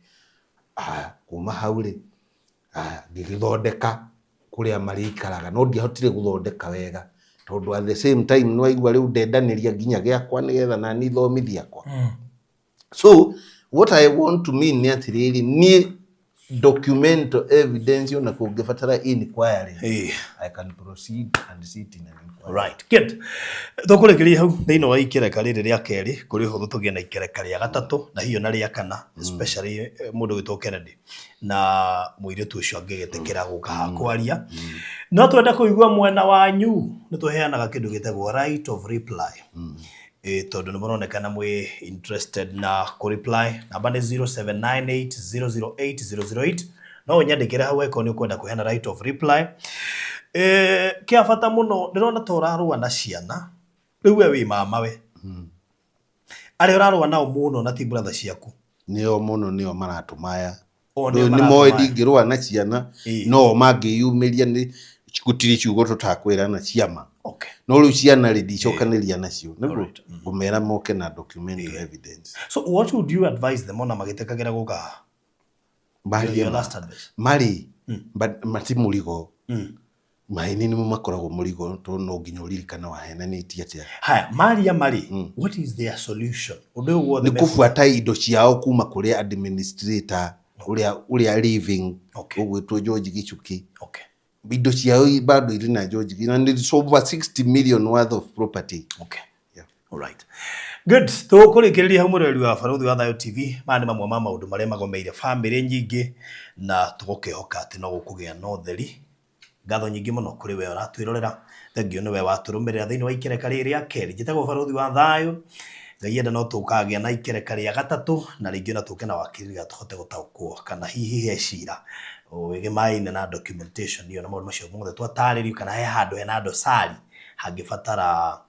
kuma hau ri ngigithondeka kuria marikaraga no ndiahotire guthondeka wega tondu at the same time no aigua riu ndendaniria nginya giakwa nigetha na ni thomithia kwa so what I want to mean ni atiriri ni documental evidence na kungifatara inquiry I can proceed and sit in an inquiry. Right, good. Thukurekeria hau thiini wa ikereka riri ria keri kuri huthu tugie na ikereka ria gatatu na hiyo na ria kana especially mundu witwo Kennedy na muiritu ucio angigetekera guka hakwaria no twenda kuigua mwena wanyu ni tuheanaga kindu gitagwo right of reply tondu ni muronekana mwi interested na ku reply namba ni 0798008008 no nyandikira hau eko ni ukwenda kuheana right of reply kia bata muno ndirona to rarua na ciana riu we wi mama we ari rarua nao muno na ti brother ciaku nio muno nio maratumaya ni moe ndingirwa na ciana no mangiyumiria ni gutiri ciugo tutakwira na ciama no riu ciana ri ndicokaniria nacio niguo ngumera moke na documental evidence. So what would you advise them on magitekagira guka mari but matimurigo maini ni makoragwo murigo to no nginya uririkana wahenanitie atia haya mari what is their solution undu wothe ni kufuata indo ciao kuma kuri administrator uria living ugwitwo George Gichuki indo ciao bado iri na George and it's over 60 million worth of property. All right, good. Tukurikiriria humureri wa Baruthi wa Thayo TV mani mamwe ma maundu maria magomeire family nyingi na tugukihoka ati no gukugia no theri ngatho nyingi muno kuri we uratwirorera thengio ni we waturumirira thiini wa ikereka riri ria keri njitagwo Baruthi wa Thayo ngai enda no tukagia na ikereka ria gatatu na ringi na tuke na wakiri tuhote gutaukwo kana hihi hecira wege maine na documentation niyo na maundu macio mothe twataririo kana he handu hena dosari hangifatara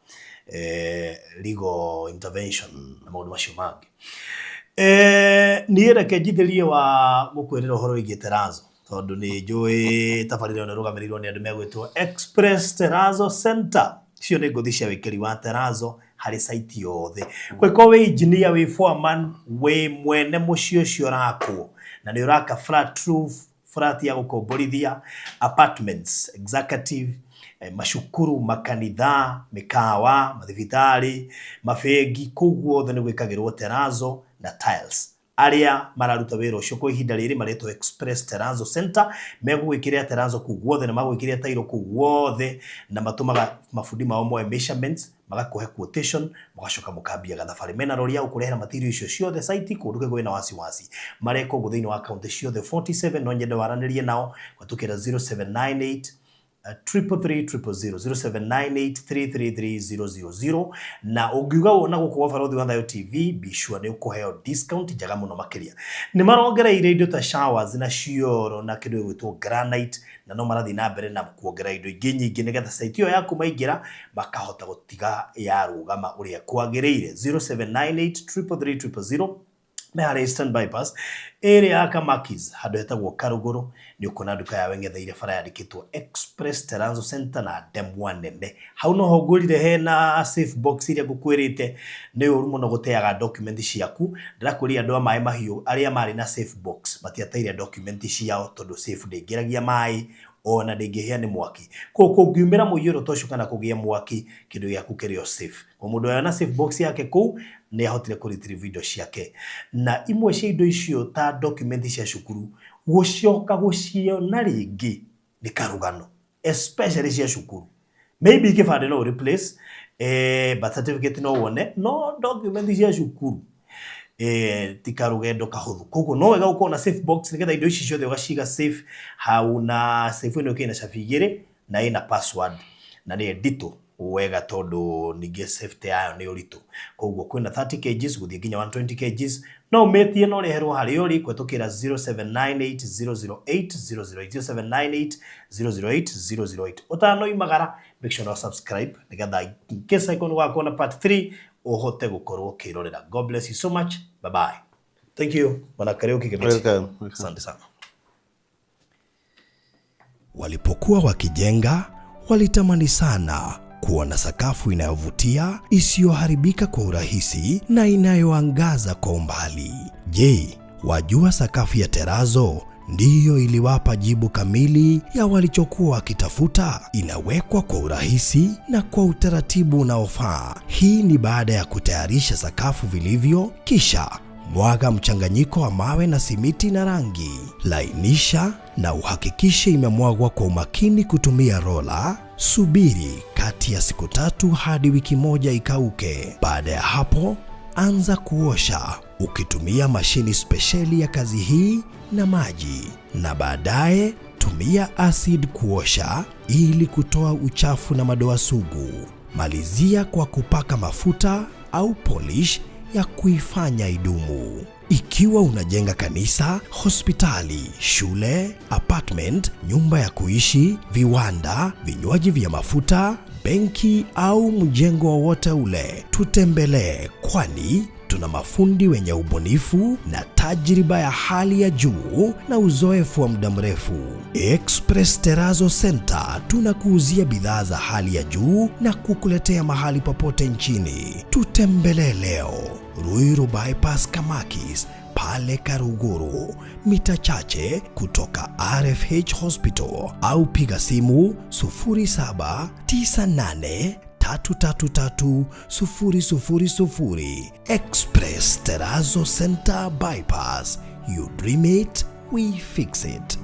legal intervention na maundu macio mangi ni reke njithirie wa gukwirira uhoro wigi Terazo tondu ni njui tabarire ne rugamirirwo ni andu megwitwo Express Terazo Center cio ni nguthi cia wikiri wa Terazo hari site yothe kweko we engineer we foreman we mwene mucio cio rakwo na ni uraka flat roof flat ya gukomborithia apartments executive mashukuru makanitha mikawa mathibitari mafegi kuguo thone gwikagirwo Terazo na tiles aria mararuta wira ucio kwa ihinda riri maretwo Express Terazo Center megwikiria Terazo kuguo thone magwikiria tairo kuguo the na matumaga mafundi mao moe measurements magakuhe quotation mugacoka mukambia gathabari mena rori ya ukurehera material icio ciothe site kunduke gwina wasi mareko guthini wa account ciothe 47 no nyende waranirie nao kwatukira 0798 0798333000 na ungiuga wona guko Farodhi wa Thayo TV be sure ni ukuheo discount jaga muno makiria ni marongereire indo ta showers na cioro na kindu gwitwo granite na no marathi na mbere na kuongerera indo ingi nyingi nigetha site iyo yaku maingira makahota gutiga ya rugama uria kwagiriire 0798333000 Mehara Eastern Bypass area ya Kamakis hado hetagwo Karuguru ni ukona duka ya wengetheire bara yandikitwo Express Teranzo Center na Demwa nene hau no hogurire hena safe box iria gukwirite ni uru muno guteaga document ciaku ndirakuria andu amae mahiu aria mari na safe box matiatairia document ciao tondu safe ndingiragia mai ona ndingihia ni mwaki kungiumira muiyuro tocio kana kugia mwaki kindu giaku kirio safe kwa mundu yana safe box yake ku ni ahotire ku retrieve video ciake na imwe cia indo icio ta document cia cukuru gucioka guciona ringi ni karugano especially cia cukuru maybe kibande no replace birth certificate no wone no document cia cukuru tikarugendo kahuthu koguo no wega uko na safe box nigetha indo ici ciothe ugaciga safe hauna safe ino kina cafigire na ina password na ni edito wega tondu ninge safety yayo ni urito koguo kwina 30 kg guthie nginya 120 kg no metie no reherwo hari uri kwetukira 0798008008 0798008008 utano imagara make sure no subscribe nigetha in case icon wako na part 3 uhote gukorwo kirorera. God bless you so much. Bye bye. Thank you. Bwana Kariuki Kibeti. Asante sana. Walipokuwa wakijenga, walitamani sana kuona sakafu inayovutia, isiyoharibika kwa urahisi na inayoangaza kwa umbali. Je, wajua sakafu ya Terazo ndiyo iliwapa jibu kamili ya walichokuwa wakitafuta? Inawekwa kwa urahisi na kwa utaratibu unaofaa. Hii ni baada ya kutayarisha sakafu vilivyo, kisha mwaga mchanganyiko wa mawe na simiti na rangi. Lainisha na uhakikishe imemwagwa kwa umakini kutumia rola. Subiri kati ya siku 3 hadi wiki 1 ikauke. Baada ya hapo, anza kuosha ukitumia mashini spesheli ya kazi hii na maji, na baadaye tumia acid kuosha ili kutoa uchafu na madoa sugu. Malizia kwa kupaka mafuta au polish ya kuifanya idumu. Ikiwa unajenga kanisa, hospitali, shule, apartment, nyumba ya kuishi, viwanda, vinywaji vya mafuta, benki au mjengo wowote ule, tutembelee, kwani tuna mafundi wenye ubunifu na tajriba ya hali ya juu na uzoefu wa muda mrefu. Express Terazo Center tunakuuzia bidhaa za hali ya juu na kukuletea mahali popote nchini. Tutembelee leo, Ruiru Bypass Kamakis, pale Karuguru, mita chache kutoka RFH Hospital, au piga simu 0798333000. Express Terazo Center Bypass. You dream it, we fix it.